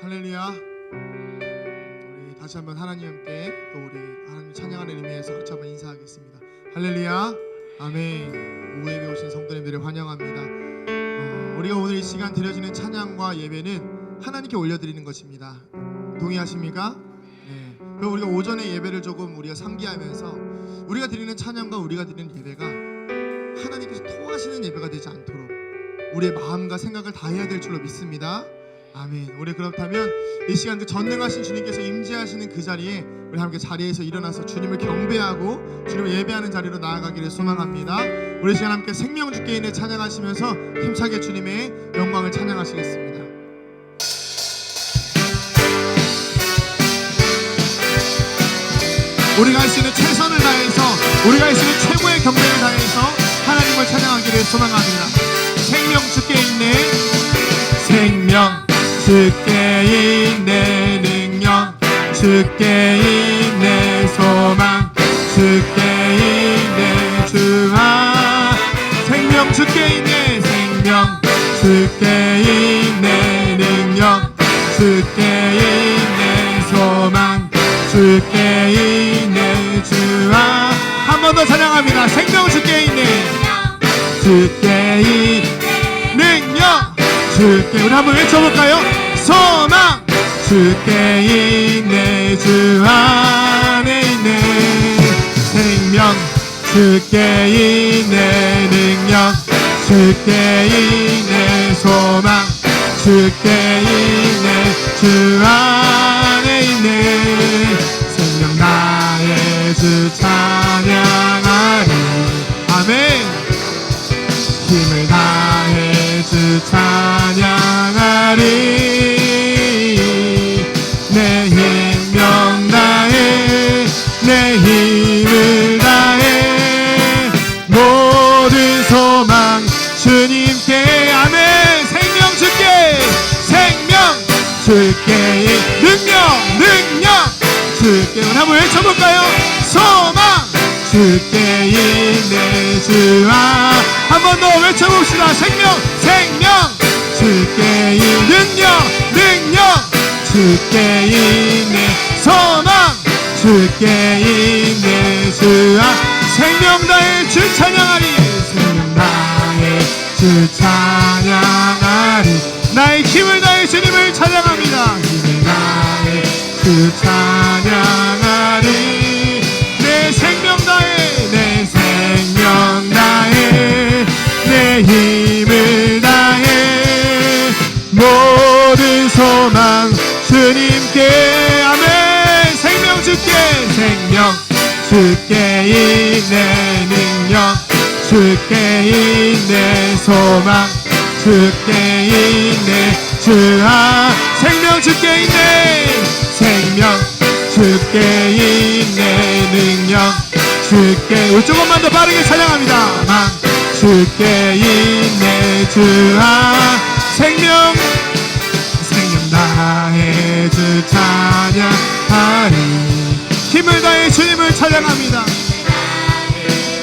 할렐루야. 우리 다시 한번 하나님께 또 우리 하나님 찬양하는 의미에서 같이 한번 인사하겠습니다. 할렐루야. 아멘. 오후에 오신 성도님들을 환영합니다. 우리가 오늘 이 시간 드려지는 찬양과 예배는 하나님께 올려드리는 것입니다. 동의하십니까? 네. 그리고 우리가 오전에 예배를 조금 우리가 상기하면서 우리가 드리는 찬양과 우리가 드리는 예배가 하나님께서 통하시는 예배가 되지 않도록 우리의 마음과 생각을 다해야 될 줄로 믿습니다. 아멘. 우리 그렇다면 이 시간 그 전능하신 주님께서 임재하시는 그 자리에 우리 함께 자리에서 일어나서 주님을 경배하고 주님을 예배하는 자리로 나아가기를 소망합니다. 우리 시간 함께 생명 주께 있네 찬양하시면서 힘차게 주님의 영광을 찬양하시겠습니다. 우리가 할 수 있는 최선을 다해서 우리가 할 수 있는 최고의 경배를 다해서 하나님을 찬양하기를 소망합니다. 생명 주께 있네, 생명 주께 있네, 능력 주께 있네, 소망 주께 있네, 주아. 생명 주께 있네, 생명 주께 있네, 능력 주께 있네, 소망 주께 있네, 주아. 한 번 더 찬양합니다. 생명 주께 있네, 주께 있네, 능력 주께. 우리 한번 외쳐볼까요? 소망 주께 있네, 주 안에 있네. 생명 주께 있네, 능력 주께 있네, 소망 주께 있네, 주 안에 있네. 생명 나의 주 찬양하리. 아멘. 힘을 다해 주 찬양하리. 내 힘명 다해, 내 힘을 다해, 모든 소망 주님께. 아멘. 생명 주께, 생명 주께, 능력 주께. 우리 한번 외쳐볼까요? 소망 주께 있네, 주아. 한 번 더 외쳐봅시다. 생명 주께 있네, 능력 주께 있네, 소망 주께 있네, 주아. 생명 다해 주 찬양하리, 생명 다해 주 찬양하리. 나의 힘을 다해 주님을 찬양합니다. 힘을 다해 주 찬양하리. 내 생명 다해, 내 생명 다해, 내 힘을 다해, 모든 소망 주님께. 아멘. 생명 주께, 생명 주께 있네, 능력 주께 있네, 소망 주께 있네, 주아. 생명 주께 있네, 생명 주께 있네, 능력 주께. 우리 조금만 더 빠르게 찬양합니다. 만 주께 있네, 주아. 생명 다해 주 찬양하리. 힘을 다해 주님을 찬양합니다.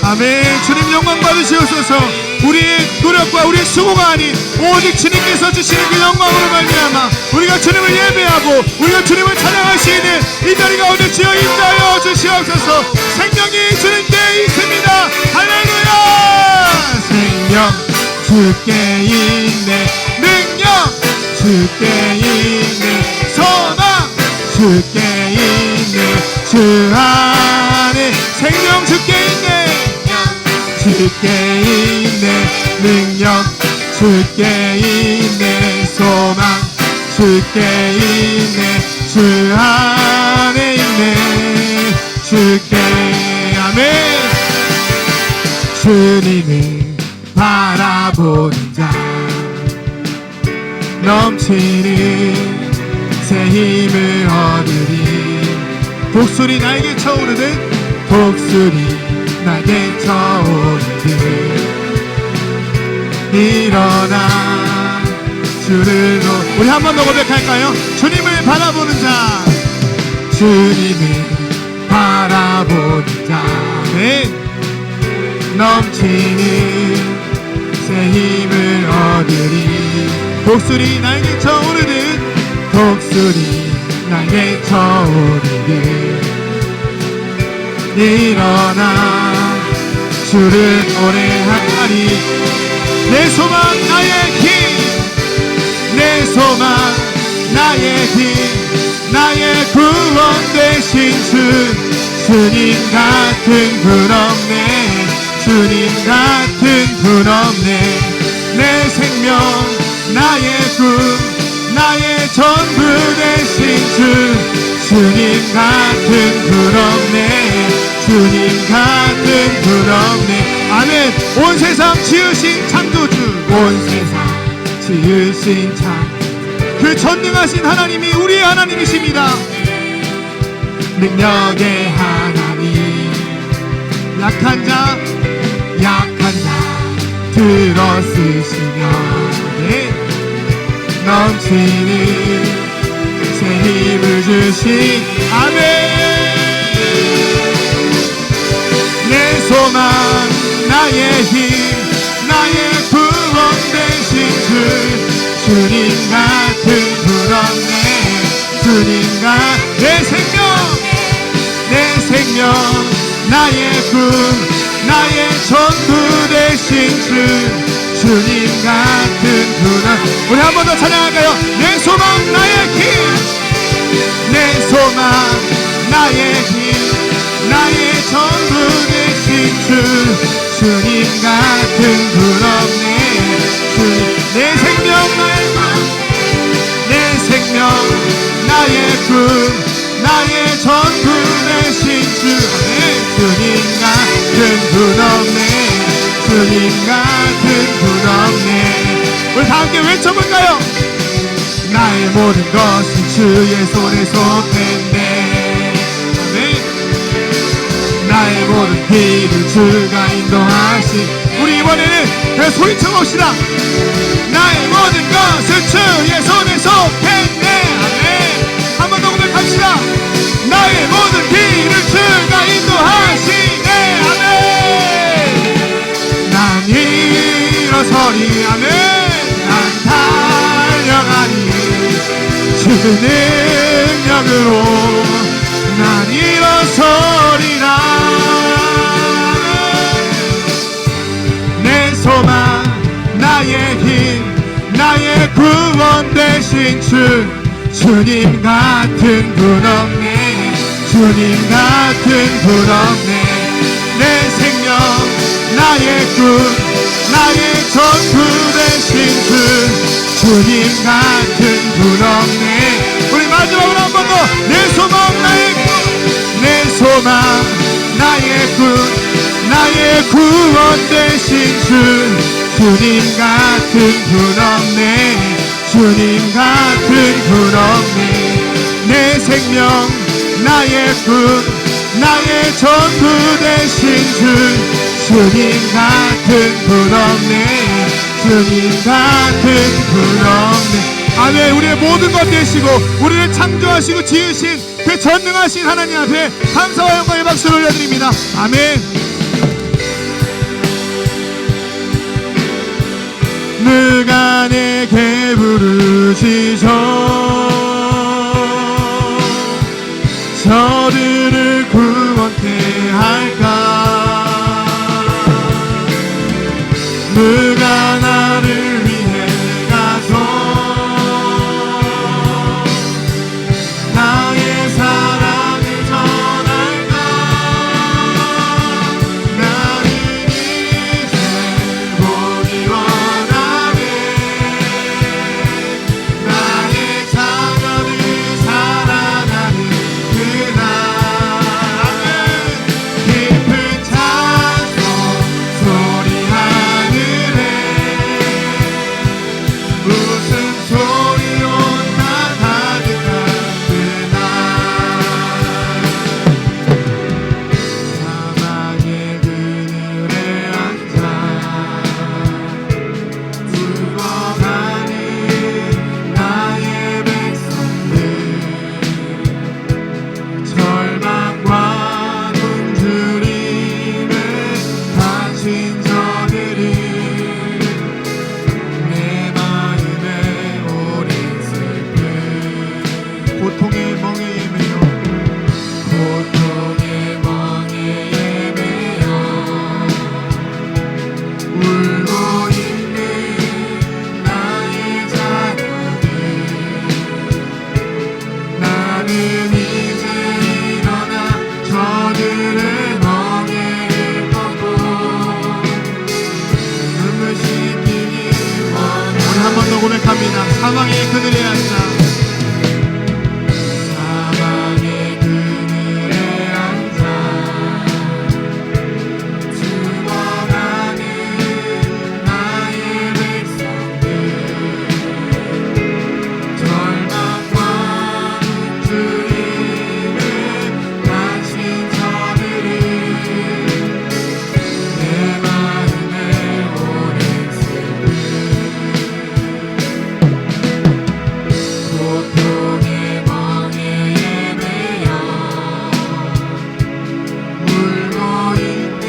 아멘. 주님 영광 받으시옵소서. 우리의 노력과 우리의 수고가 아닌 오직 주님께서 주시는 그 영광으로 말미암아 우리가 주님을 예배하고 우리가 주님을 찬양할 수 있는 이 자리 가운데 지어 인자하여 주시옵소서. 생명이 주님께 있습니다. 할렐루야. 생명 주께 있네, 능력 주께 있네, 소망 주께 있네, 주 안에. 생명 주께 있네, 주께 있네, 능력 주께 있네, 소망 주께 있네, 주 안에 있네, 주께. 아멘. 주님을 바라보는 자 넘치는 새 힘을 얻으리. 복술이 날개 쳐오르듯, 복술이 날개 쳐오르듯 일어나 주를 우리 한 번 더 고백할까요? 주님을 바라보는 자, 주님을 바라보는 자. 네. 넘치는 새 힘을 얻으리. 복술이 날개 쳐오르듯, 독수리 날개 쳐오르길 일어나 주를 노래하리. 내 소망 나의 힘, 내 소망 나의 힘, 나의 구원 되신 주님 같은 분 없네. 주님 같은 분 없네. 내 생명 나의 꿈 나의 전부 되신 주님 같은 분 없네. 주님 같은 분 없네. 아멘. 온 세상 지으신 창조주, 온 세상 지으신 창조주, 그 전능하신 하나님이 우리의 하나님이십니다. 능력의 하나님, 약한 자 들어쓰시며 넘치는 새 힘을 주신 아멘. 내 소망 나의 힘 나의 구원 되신 주님 같은 분 없네. 주님 같은 내 생명 나의 꿈 나의 전부 되신 주님 같은 분. 우리 한 번 더 찬양할까요? 내 소망 나의 힘, 내 소망 나의 힘, 나의 전부 되신 주님 같은 분 없네. 내 생명 나의 꿈, 내 생명 나의 꿈 나의 전부 되신 주님 같은 분 없네. 주님 같은 분 없네. 우리 다 함께 외쳐볼까요? 나의 모든 것은 주의 손에 속했네. 아멘. 나의 모든 길을 주가 인도하시. 우리 이번에는 소리쳐 봅시다. 나의 모든 것은 주의 손에 속했네. 아멘. 한 번 더 고백합시다. 나의 모든 길을 주가 인도하시네. 아멘. 난 일어서리. 아멘. 난 달려가리. 주의 능력으로 난 일어서리라. 내 소망 나의 힘 나의 구원 되신 주님 같은 분 없네. 주님 같은 분 없네. 내 생명 나의 꿈 나의 전부 되신 주님 같은 분 없네. 우리 마지막으로 한 번 더. 내 소망 나의 꿈 내 소망 나의 꿈 나의 구원 되신 주님 같은 분 없네. 주님 같은 분 없네. 내 생명 나의 꿈 나의 전부 되신 주님 같은 분 없네. 주님 같은 분 없네. 아멘. 우리의 모든 것 되시고 우리를 창조하시고 지으신 그 전능하신 하나님 앞에 감사와 영광의 박수를 올려드립니다. 아멘. 누가 내게 부르시죠. 저들을 구원케 할까. 누가 나를 위해 가서 나의 사랑을 전할까. 나는 이제 보기 원하네. 나의 번 더 고백합니다. 사망의 그늘에 앉아 사망의 그늘에 앉아 죽어가는 나의 백성들 절망과 주님의 당신 저들을 내 마음에 오랜 슬픔 고통의 멍에에 매여 울고 있는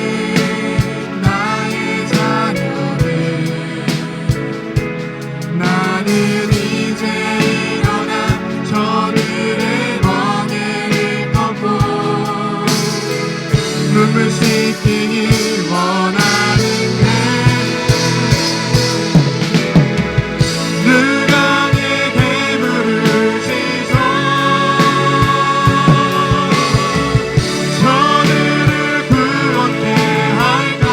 나의 자녀를 나는 이제 일어나 저들의 멍에를 덮고 눈물 씻기길 원하는데 누가 내게 부르시죠 저들을 구원케 할까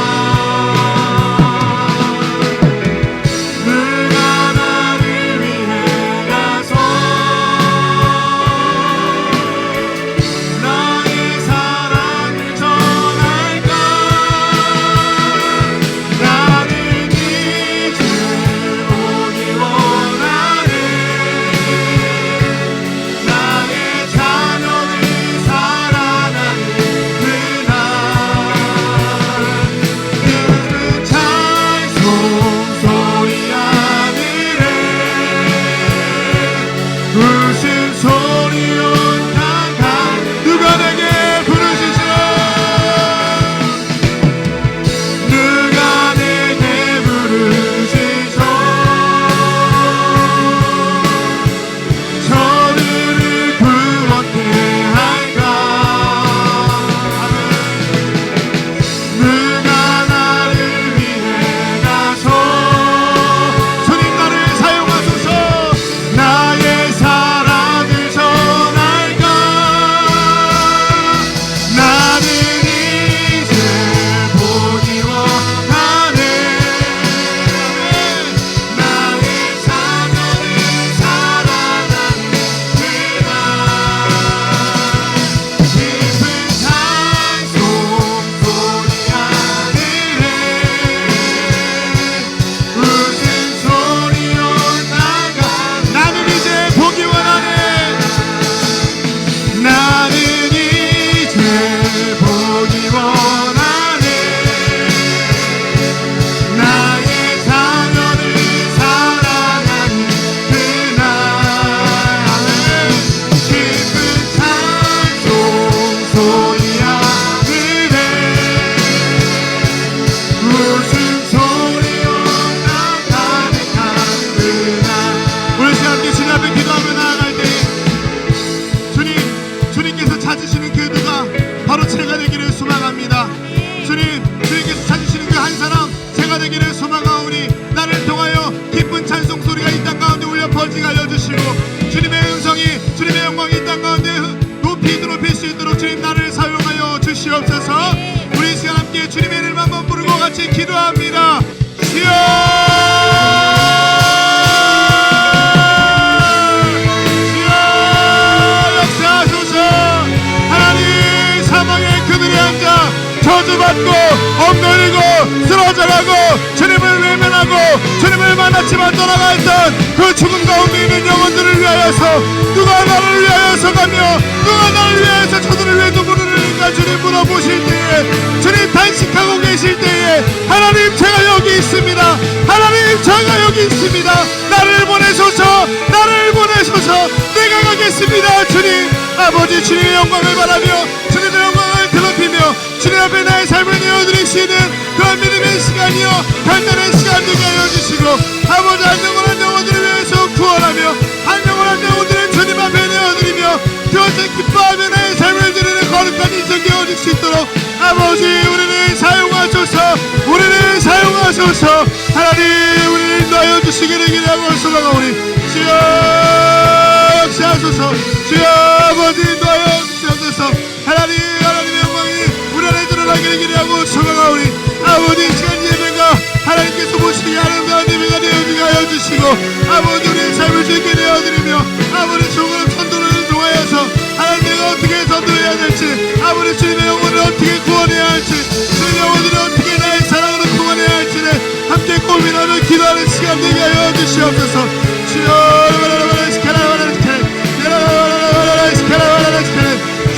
누가 나를 위해 가서 나의 사랑을 전할까 나는 이제 보기 원하네 나의 자녀를 사랑하는 그날 깊은 찬송 소리 하늘에 웃음소리 온 강한 누가 내게 부르시죠 누가 내게 부르시죠 저들을 구원케 할까 누가 나를 위해 가서 주님 나를 사용하소서 나의 사랑을 전할까 나는 이제 보기 원하네 나의 자녀를 사랑하는 그날 깊은 찬송 소리 하늘에 웃음소리 온다가 나는 이제 보기 원하네 나는 이제 보기 원하네 나의 자녀를 사랑하는 그날 깊은 찬송 소리 하늘에 웃음소리 온다 가득한 그날 우리 시간 함께 주님 앞에 기도하며 나아갈 때 주님께서 찾으시는 그 누가 바로 제가 되기를 소망합니다. 주님께서 찾으시는 그 한 사람 제가 되기를 소망하오니 나를 통하여 기쁜 찬송 소리가 이 땅 가운데 울려 퍼지게 알려주시고 주님의 음성이 주님의 영광이 이 땅 가운데 높이 높일 수 있도록 주님 나를 사용하여 주시옵소서. 우리 이 시간 함께 주님의 이름 한번 부르고 같이 기도합니다. 주여 저주받고 엎드리고 쓰러져가고 주님을 외면하고 주님을 만났지만 떠나가 있던 그 죽음 가운데 있는 영혼들을 위하여서 누가 나를 위하여서 가며 누가 나를 위하여서 저들을 왜 눈물을 흘리는가 주님 물어보실 때에 주님 단식하고 계실 때에 하나님 제가 여기 있습니다. 하나님 제가 여기 있습니다. 나를 보내소서 나를 보내소서 내가 가겠습니다. 주님 아버지 주님의 영광을 바라며 주님의 영광을 드높이며 주님 앞에 나의 삶을 내어드리시는 그런 믿음의 시간이요 간단한 시간 되게 하여 주시고 아버지 한 영혼한 영혼들을 위해서 구원하며 한 영혼한 영혼들을 주님 앞에 내어드리며 그것을 기뻐하며 나의 삶을 드리는 거룩한 인생 되어질 수 있도록 아버지 우리를 사용하소서 우리를 사용하소서 하나님 우리를 인도하여 주시기를 기대하고 소망하오니 주여 역시하소서 주여 아버지 인도하여 주시옵소서 하나님의 영광이 우리 안에 드러나기를 기대하고 소망하오니 아버지 시간 예배가 하나님께서 보시기에 아름다운 예배가 되어지게 하여 주시고 아버지 우리의 삶을 주님께 내어드리며 아버지 조금 선도를 통하여서 하나님 내가 어떻게 선도해야 될지 아버지 주님의 영혼을 어떻게 구원해야 할지 주님의 영혼을 어떻게 나의 사랑으로 구원해야 할지를 함께 고민하며 기도하는 시간 되게 하여 주시옵소서. 주여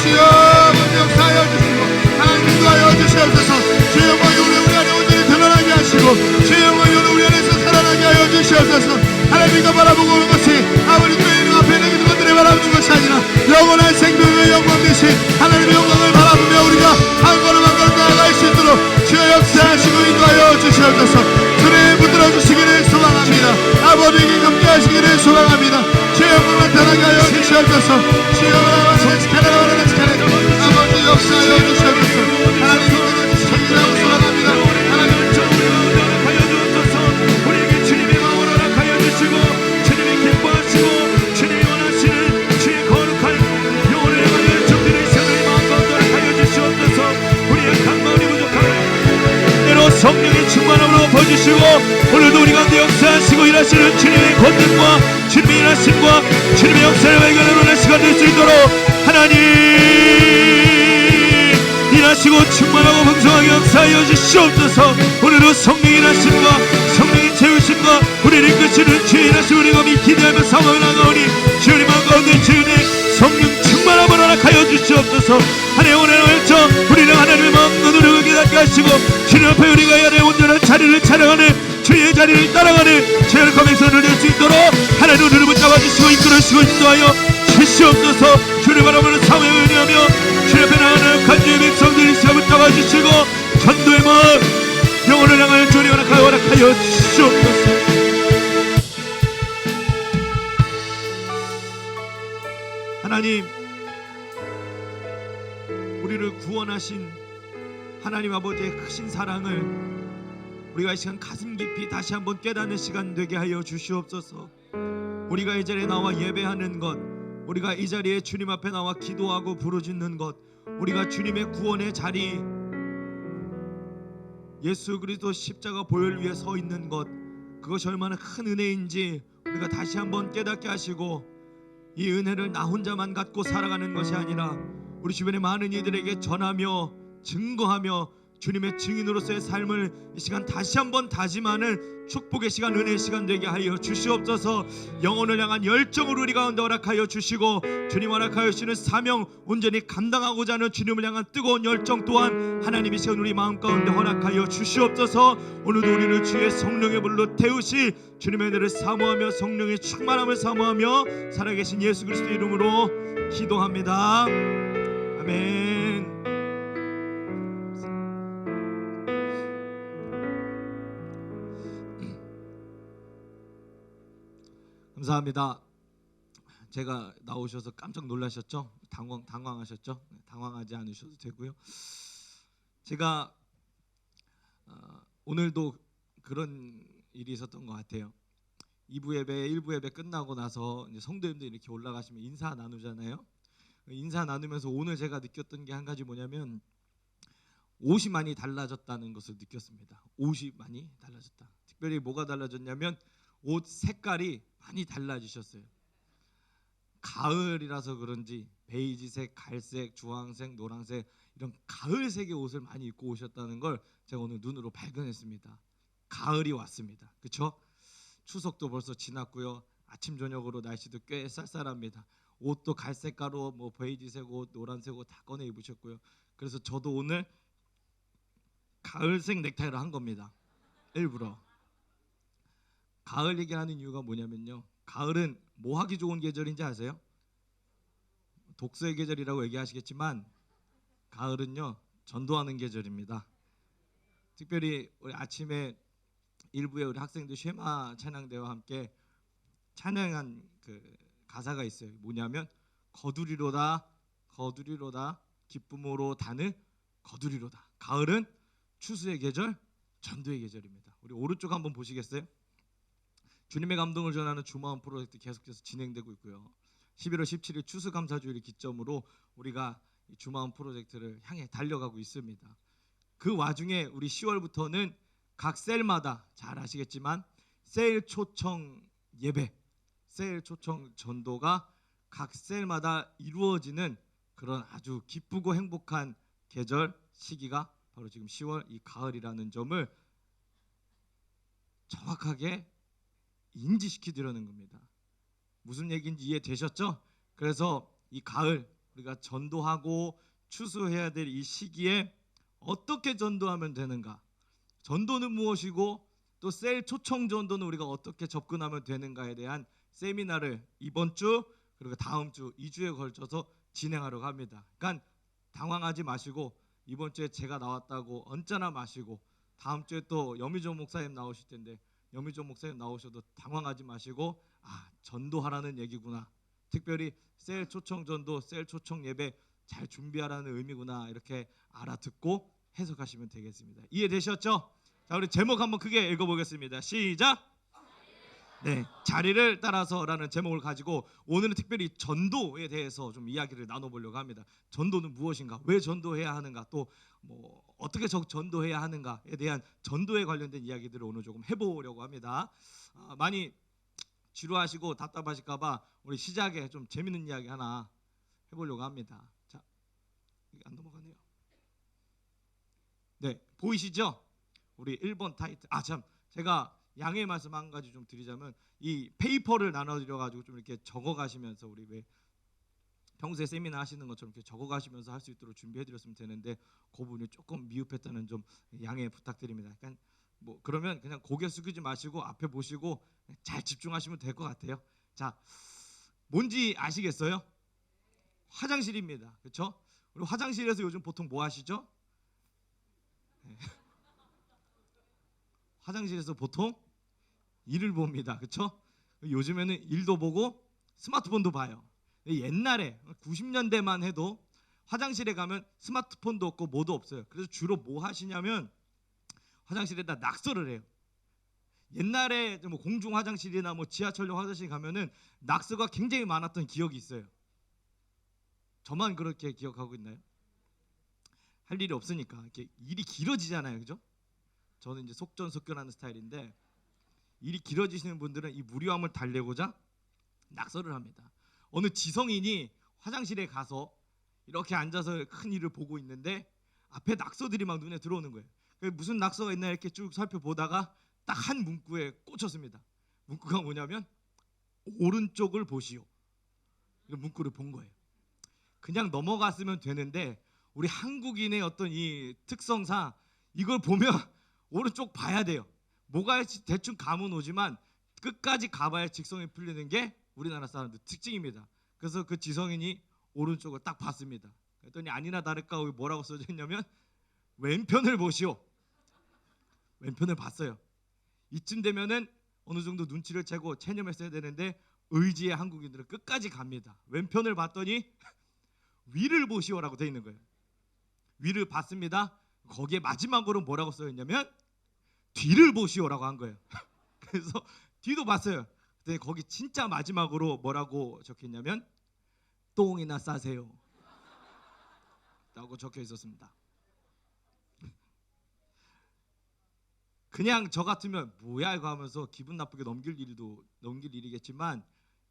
주여 먼저 역사하여 주시고 하나님 인도하여 주시옵소서. 주의 영광이 우리 안에 온전히 드러나게 하시고 주의 영광이 우리 안에서 살아나게 하여 주시옵소서. 하나님과 바라보고 오는 것이 아버지 너희는 앞에 있는 것들을 바라보는 것이 아니라 영원한 생명의 영광 되신 하나님의 영광을 바라보며 우리가 한 걸음 한 걸음 나아갈 수 있도록 주여 역사하시고 인도하여 주시옵소서. 주님 붙들어 주시기를 소망합니다. 아버지에게 함께 하시기를 소망합니다. 주의 영광을 나타나게 하여 주시옵소서. 주여 아버지 역사하여 주시옵소서. 하나님 붙들어 주시기를 소망합니다. 하나님 하여 주옵소서. 우리에게 주님의 마음을 허락하여 주시고 주님이 기뻐하시고 주님이 원하시는 주의 거룩한 영혼을 향하여 정들의 시간을 마음과 허락하여 주시옵소서. 우리의 강건이 부족함을 때로 성령의 충만함으로 엎어주시고 오늘도 우리 가운데 역사하시고 일하시는 주님의 권능과 주님의 일하심과 주님의 역사를 발견하는 시간 될 수 있도록 하나님 일하시고 충만하고 풍성하게 역사하여 주시옵소서. 오늘도 성령의 일하심과 성령의 채우심과 우리를 이끄시는 주의 일하심 우리가 기대하며 사모하며 나가오니 주님 가운데 주의 성령 충만함을 허락하여 주시옵소서. 하나님 오늘 wel정 우리는 하나님의 마음과 노력을 깨닫게 하시고 주님 앞에 우리가 해야 될 온전한 자리를 촬영하는 주의 자리를 따라가는 주의 검에서를 낼 수 있도록 하나님 우리를 붙잡아주시고 이끌어주시고 인도하여 주시옵소서. 주를 바라보는 사모에 의뢰하며 주의 앞에 나가는 간주의 백성들이 시험을 잡아주시고 전도의 마음 영혼을 향하여 주님 허락하여 주시옵소서. 하나님 우리를 구원하신 하나님 아버지의 크신 사랑을 우리가 이 시간 가슴 깊이 다시 한번 깨닫는 시간 되게 하여 주시옵소서. 우리가 이 자리에 나와 예배하는 것, 우리가 이 자리에 주님 앞에 나와 기도하고 부르짖는 것, 우리가 주님의 구원의 자리 예수 그리스도 십자가 보혈 위에 서 있는 것, 그것이 얼마나 큰 은혜인지 우리가 다시 한번 깨닫게 하시고 이 은혜를 나 혼자만 갖고 살아가는 것이 아니라 우리 주변의 많은 이들에게 전하며 증거하며 주님의 증인으로서의 삶을 이 시간 다시 한번 다짐하는 축복의 시간, 은혜의 시간 되게 하여 주시옵소서. 영혼을 향한 열정을 우리 가운데 허락하여 주시고 주님 허락하여 주시는 사명 온전히 감당하고자 하는 주님을 향한 뜨거운 열정 또한 하나님이 시간 우리 마음 가운데 허락하여 주시옵소서. 오늘도 우리를 주의 성령의 불로 태우시 주님의 은혜를 사모하며 성령의 충만함을 사모하며 살아계신 예수 그리스도의 이름으로 기도합니다. 아멘. 감사합니다. 제가 나오셔서 깜짝 놀라셨죠? 당황하셨죠? 당황하지 않으셔도 되고요. 제가 오늘도 그런 일이 있었던 것 같아요. 2부 예배, 1부 예배 끝나고 나서 이제 성도님들이 이렇게 올라가시면 인사 나누잖아요. 인사 나누면서 오늘 제가 느꼈던 게 한 가지 뭐냐면 옷이 많이 달라졌다는 것을 느꼈습니다. 옷이 많이 달라졌다. 특별히 뭐가 달라졌냐면 옷 색깔이 많이 달라지셨어요. 가을이라서 그런지 베이지색, 갈색, 주황색, 노란색 이런 가을색의 옷을 많이 입고 오셨다는 걸 제가 오늘 눈으로 발견했습니다. 가을이 왔습니다. 그렇죠? 추석도 벌써 지났고요. 아침 저녁으로 날씨도 꽤 쌀쌀합니다. 옷도 갈색 가루, 뭐 베이지색 옷, 노란색 옷 다 꺼내 입으셨고요. 그래서 저도 오늘 가을색 넥타이를 한 겁니다. 일부러. 가을 얘기하는 이유가 뭐냐면요. 가을은 뭐 하기 좋은 계절인지 아세요? 독서의 계절이라고 얘기하시겠지만 가을은요 전도하는 계절입니다. 특별히 우리 아침에 일부에 우리 학생들 쉐마 찬양대와 함께 찬양한 그 가사가 있어요. 뭐냐면 거두리로다 거두리로다 기쁨으로 단을 거두리로다. 가을은 추수의 계절, 전도의 계절입니다. 우리 오른쪽 한번 보시겠어요? 주님의 감동을 전하는 주마음 프로젝트 계속해서 진행되고 있고요. 11월 17일 추수감사주일을 기점으로 우리가 주마음 프로젝트를 향해 달려가고 있습니다. 그 와중에 우리 10월부터는 각 셀마다 잘 아시겠지만 셀 초청 예배, 셀 초청 전도가 각 셀마다 이루어지는 그런 아주 기쁘고 행복한 계절 시기가 바로 지금 10월 이 가을이라는 점을 정확하게 인지시켜 드리는 겁니다. 무슨 얘기인지 이해되셨죠? 그래서 이 가을 우리가 전도하고 추수해야 될 이 시기에 어떻게 전도하면 되는가? 전도는 무엇이고 또 셀 초청 전도는 우리가 어떻게 접근하면 되는가에 대한 세미나를 이번 주 그리고 다음 주 2주에 걸쳐서 진행하려고 합니다. 그러니까 당황하지 마시고 이번 주에 제가 나왔다고 언짢아 마시고 다음 주에 또 여미조 목사님 나오실 텐데 여미조 목사님 나오셔도 당황하지 마시고 전도하라는 얘기구나. 특별히 셀 초청 전도, 셀 초청 예배 잘 준비하라는 의미구나. 이렇게 알아듣고 해석하시면 되겠습니다. 이해되셨죠? 자, 우리 제목 한번 크게 읽어보겠습니다. 시작. 네, 자리를 따라서라는 제목을 가지고 오늘은 특별히 전도에 대해서 좀 이야기를 나눠보려고 합니다. 전도는 무엇인가? 왜 전도해야 하는가? 또 뭐 어떻게 전도해야 하는가에 대한 전도에 관련된 이야기들을 오늘 조금 해보려고 합니다. 많이 지루하시고 답답하실까봐 우리 시작에 좀 재밌는 이야기 하나 해보려고 합니다. 자, 이게 안 넘어가네요. 네, 보이시죠? 우리 1번 타이틀. 참, 제가 양해의 말씀 한 가지 좀 드리자면 이 페이퍼를 나눠드려 가지고 좀 이렇게 적어 가시면서 우리 왜 평소에 세미나 하시는 것처럼 이렇게 적어 가시면서 할 수 있도록 준비해 드렸으면 되는데 그 부분이 조금 미흡했다는 좀 양해 부탁드립니다. 그러니까 뭐 그러면 그냥 고개 숙이지 마시고 앞에 보시고 잘 집중하시면 될 것 같아요. 자, 뭔지 아시겠어요? 화장실입니다. 그렇죠? 우리 화장실에서 요즘 보통 뭐 하시죠? 네. 화장실에서 보통 일을 봅니다. 그렇죠? 요즘에는 일도 보고 스마트폰도 봐요. 옛날에 90년대만 해도 화장실에 가면 스마트폰도 없고 뭐도 없어요. 그래서 주로 뭐 하시냐면 화장실에다 낙서를 해요. 옛날에 뭐 공중 화장실이나 뭐 지하철역 화장실 가면은 낙서가 굉장히 많았던 기억이 있어요. 저만 그렇게 기억하고 있나요? 할 일이 없으니까 이렇게 일이 길어지잖아요, 그죠? 저는 이제 속전속결하는 스타일인데 일이 길어지시는 분들은 이 무료함을 달래고자 낙서를 합니다. 어느 지성인이 화장실에 가서 이렇게 앉아서 큰 일을 보고 있는데 앞에 낙서들이 막 눈에 들어오는 거예요. 무슨 낙서가 있나 이렇게 쭉 살펴보다가 딱 한 문구에 꽂혔습니다. 문구가 뭐냐면 오른쪽을 보시오. 이런 문구를 본 거예요. 그냥 넘어갔으면 되는데 우리 한국인의 어떤 이 특성상 이걸 보면 오른쪽 봐야 돼요. 뭐가 대충 감은 오지만 끝까지 가봐야 직성이 풀리는 게 우리나라 사람들 특징입니다. 그래서 그 지성인이 오른쪽을 딱 봤습니다. 그랬더니 아니나 다를까 여기 뭐라고 써져 있냐면 왼편을 보시오. 왼편을 봤어요. 이쯤 되면은 어느 정도 눈치를 채고 체념했어야 되는데 의지의 한국인들은 끝까지 갑니다. 왼편을 봤더니 위를 보시오라고 돼 있는 거예요. 위를 봤습니다. 거기에 마지막으로 뭐라고 써 있냐면 뒤를 보시오라고 한 거예요. 그래서 뒤도 봤어요. 근데 거기 진짜 마지막으로 뭐라고 적혀있냐면 똥이나 싸세요 라고 적혀 있었습니다. 그냥 저 같으면 뭐야 이거 하면서 기분 나쁘게 넘길 일이겠지만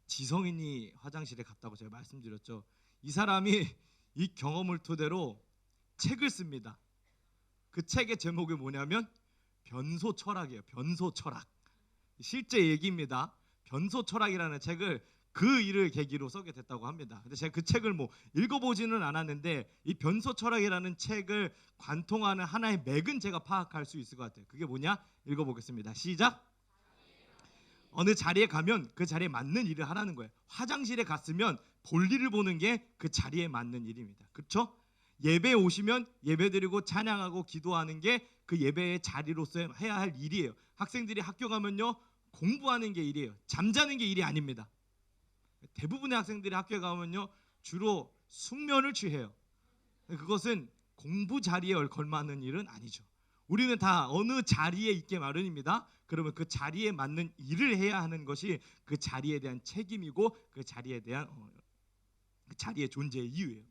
지성인이 화장실에 갔다고 제가 말씀드렸죠. 이 사람이 이 경험을 토대로 책을 씁니다. 그 책의 제목이 뭐냐면 변소 철학이에요. 변소 철학. 실제 얘기입니다. 변소 철학이라는 책을 그 일을 계기로 쓰게 됐다고 합니다. 근데 제가 그 책을 뭐 읽어보지는 않았는데 이 변소 철학이라는 책을 관통하는 하나의 맥은 제가 파악할 수 있을 것 같아요. 그게 뭐냐? 읽어보겠습니다. 시작. 어느 자리에 가면 그 자리에 맞는 일을 하라는 거예요. 화장실에 갔으면 볼일을 보는 게 그 자리에 맞는 일입니다. 그렇죠? 예배에 오시면 예배드리고 찬양하고 기도하는 게 그 예배의 자리로서 해야 할 일이에요. 학생들이 학교 가면요 공부하는 게 일이에요. 잠자는 게 일이 아닙니다. 대부분의 학생들이 학교에 가면요 주로 숙면을 취해요. 그것은 공부 자리에 걸맞는 일은 아니죠. 우리는 다 어느 자리에 있게 마련입니다. 그러면 그 자리에 맞는 일을 해야 하는 것이 그 자리에 대한 책임이고 그 자리에 대한 그 자리의 존재의 이유예요.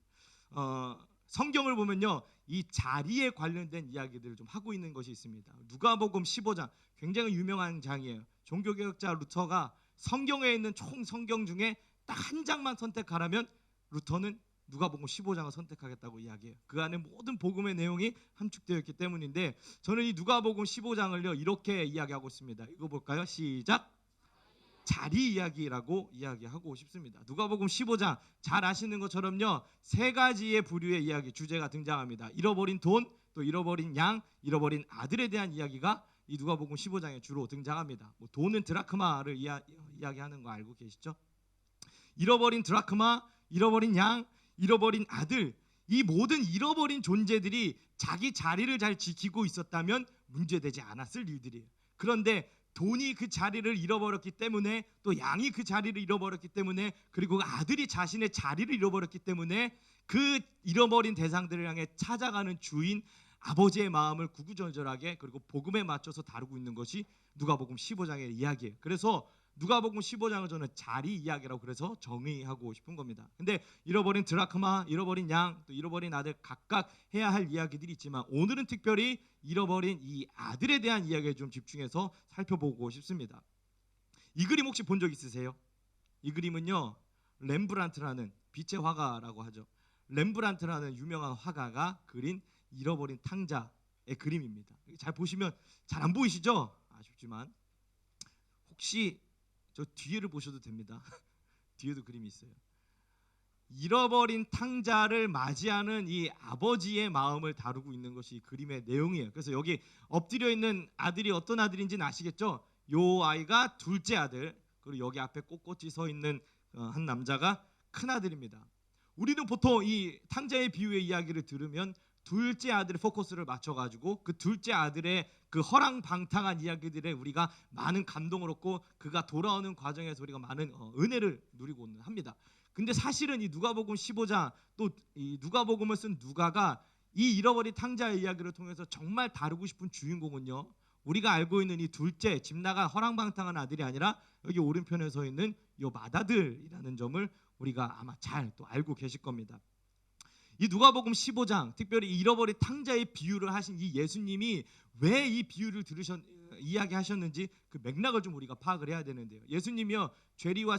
성경을 보면요, 이 자리에 관련된 이야기들을 좀 하고 있는 것이 있습니다. 누가복음 15장 굉장히 유명한 장이에요. 종교개혁자 루터가 성경에 있는 총 성경 중에 딱 한 장만 선택하라면 루터는 누가복음 15장을 선택하겠다고 이야기해요. 그 안에 모든 복음의 내용이 함축되어 있기 때문인데, 저는 이 누가복음 15장을요 이렇게 이야기하고 있습니다. 읽어볼까요? 시작. 자리 이야기라고 이야기하고 싶습니다. 누가복음 15장 잘 아시는 것처럼요, 세 가지의 부류의 이야기 주제가 등장합니다. 잃어버린 돈, 또 잃어버린 양, 잃어버린 아들에 대한 이야기가 이 누가복음 15장에 주로 등장합니다. 뭐 돈은 드라크마를 이야기하는 거 알고 계시죠? 잃어버린 드라크마, 잃어버린 양, 잃어버린 아들, 이 모든 잃어버린 존재들이 자기 자리를 잘 지키고 있었다면 문제되지 않았을 일들이에요. 그런데 돈이 그 자리를 잃어버렸기 때문에, 또 양이 그 자리를 잃어버렸기 때문에, 그리고 아들이 자신의 자리를 잃어버렸기 때문에 그 잃어버린 대상들을 향해 찾아가는 주인 아버지의 마음을 구구절절하게 그리고 복음에 맞춰서 다루고 있는 것이 누가복음 15장의 이야기예요. 그래서 누가복음 15장을 저는 자리 이야기라고 그래서 정의하고 싶은 겁니다. 근데 잃어버린 드라크마, 잃어버린 양, 또 잃어버린 아들 각각 해야 할 이야기들이 있지만, 오늘은 특별히 잃어버린 이 아들에 대한 이야기에 좀 집중해서 살펴보고 싶습니다. 이 그림 혹시 본 적 있으세요? 이 그림은요, 렘브란트라는 빛의 화가라고 하죠. 렘브란트라는 유명한 화가가 그린 잃어버린 탕자의 그림입니다. 잘 보시면 잘 안 보이시죠? 아쉽지만 혹시 저 뒤에를 보셔도 됩니다. 뒤에도 그림이 있어요. 잃어버린 탕자를 맞이하는 이 아버지의 마음을 다루고 있는 것이 이 그림의 내용이에요. 그래서 여기 엎드려 있는 아들이 어떤 아들인지는 아시겠죠? 요 아이가 둘째 아들, 그리고 여기 앞에 꼿꼿이 서 있는 한 남자가 큰 아들입니다. 우리는 보통 이 탕자의 비유의 이야기를 들으면 둘째 아들의 포커스를 맞춰가지고 그 둘째 아들의 그 허랑방탕한 이야기들에 우리가 많은 감동을 얻고 그가 돌아오는 과정에서 우리가 많은 은혜를 누리고 합니다. 근데 사실은 이 누가복음 15장, 또 이 누가복음을 쓴 누가가 이 잃어버린 탕자의 이야기를 통해서 정말 다루고 싶은 주인공은요, 우리가 알고 있는 이 둘째 집 나간 허랑방탕한 아들이 아니라 여기 오른편에 서 있는 요 맏아들이라는 점을 우리가 아마 잘 또 알고 계실 겁니다. 이 누가복음 15장, 특별히 잃어버린 탕자의 비유를 하신 이 예수님이 왜 이 비유를 이야기하셨는지 그 맥락을 좀 우리가 파악을 해야 되는데요. 예수님이요, 죄인과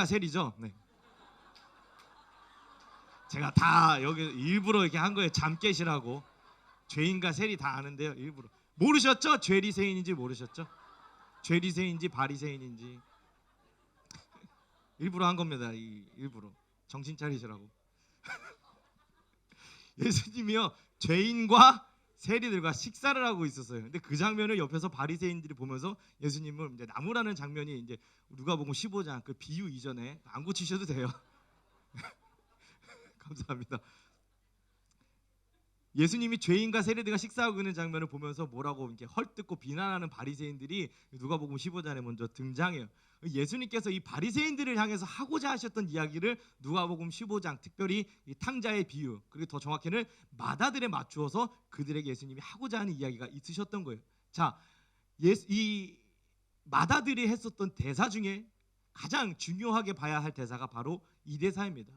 세리죠. 네. 제가 다 여기 일부러 이렇게 한 거예요. 잠 깨시라고. 죄인과 세리 다 아는데요. 일부러 모르셨죠? 죄리새인인지 모르셨죠? 죄리새인지 바리새인인지 일부러 한 겁니다. 일부러 정신 차리시라고. 예수님이요, 죄인과 세리들과 식사를 하고 있었어요. 근데 그 장면을 옆에서 바리새인들이 보면서 예수님을 이제 나무라는 장면이 이제 누가복음 15장 그 비유 이전에 안 고치셔도 돼요. 감사합니다. 예수님이 죄인과 세리들과 식사하고 있는 장면을 보면서 뭐라고 이렇게 헐뜯고 비난하는 바리새인들이 누가복음 15장에 먼저 등장해요. 예수님께서 이 바리새인들을 향해서 하고자 하셨던 이야기를 누가복음 15장, 특별히 이 탕자의 비유, 그리고 더 정확히는 맏아들에 맞추어서 그들에게 예수님이 하고자 하는 이야기가 있으셨던 거예요. 자, 이 맏아들이 했었던 대사 중에 가장 중요하게 봐야 할 대사가 바로 이 대사입니다.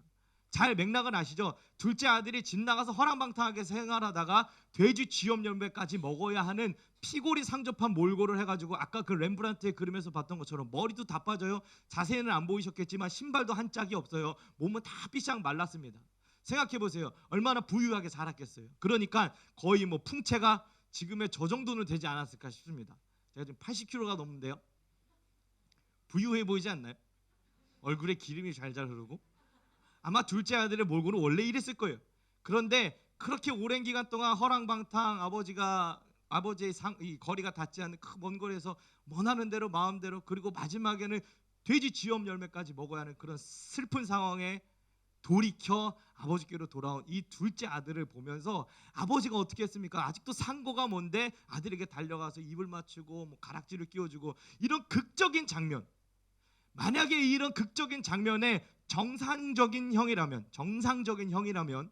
잘 맥락은 아시죠? 둘째 아들이 집 나가서 허랑방탕하게 생활하다가 돼지 쥐염 열매까지 먹어야 하는 피골이 상접한 몰골을 해가지고, 아까 그 렘브란트의 그림에서 봤던 것처럼 머리도 다 빠져요. 자세히는 안 보이셨겠지만 신발도 한 짝이 없어요. 몸은 다 삐싹 말랐습니다. 생각해보세요. 얼마나 부유하게 살았겠어요. 그러니까 거의 뭐 풍채가 지금의 저 정도는 되지 않았을까 싶습니다. 제가 지금 80kg가 넘는데요. 부유해 보이지 않나요? 얼굴에 기름이 잘잘 흐르고. 아마 둘째 아들의 몰골은 원래 이랬을 거예요. 그런데 그렇게 오랜 기간 동안 허랑방탕 아버지의 이 거리가 닿지 않는 그 먼 거리에서 원하는 대로 마음대로, 그리고 마지막에는 돼지 쥐염 열매까지 먹어야 하는 그런 슬픈 상황에 돌이켜 아버지께로 돌아온 이 둘째 아들을 보면서 아버지가 어떻게 했습니까? 아직도 상고가 뭔데 아들에게 달려가서 입을 맞추고 뭐 가락지를 끼워주고, 이런 극적인 장면. 만약에 이런 극적인 장면에 정상적인 형이라면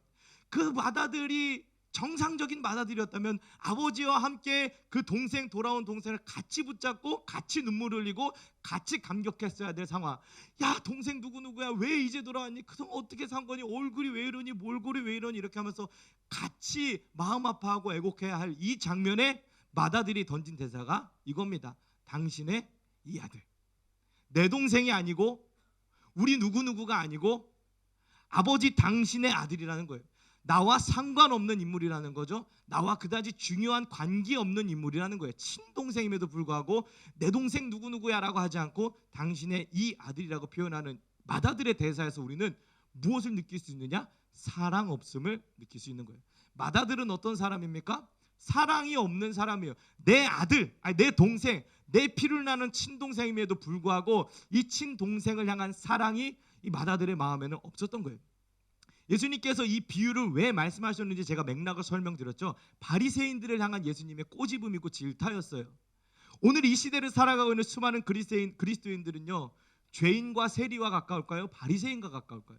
그 맏아들이 정상적인 맏아들이었다면 아버지와 함께 그 동생 돌아온 동생을 같이 붙잡고 같이 눈물 흘리고 같이 감격했어야 될 상황. 야 동생 누구누구야 왜 이제 돌아왔니? 그동안 어떻게 산 거니? 얼굴이 왜 이러니? 몰골이 왜 이러니? 이렇게 하면서 같이 마음 아파하고 애곡해야 할 이 장면에 맏아들이 던진 대사가 이겁니다. 당신의 이 아들, 내 동생이 아니고 우리 누구누구가 아니고 아버지 당신의 아들이라는 거예요. 나와 상관없는 인물이라는 거죠. 나와 그다지 중요한 관계없는 인물이라는 거예요. 친동생임에도 불구하고 내 동생 누구누구야 라고 하지 않고 당신의 이 아들이라고 표현하는 맏아들의 대사에서 우리는 무엇을 느낄 수 있느냐? 사랑 없음을 느낄 수 있는 거예요. 맏아들은 어떤 사람입니까? 사랑이 없는 사람이에요. 내 아들, 아니 내 동생, 내 피를 나는 친동생임에도 불구하고 이 친동생을 향한 사랑이 이 맏아들의 마음에는 없었던 거예요. 예수님께서 이 비유를 왜 말씀하셨는지 제가 맥락을 설명드렸죠. 바리새인들을 향한 예수님의 꼬집음이고 질타였어요. 오늘 이 시대를 살아가고 있는 수많은 그리스도인들은요, 죄인과 세리와 가까울까요? 바리새인과 가까울까요?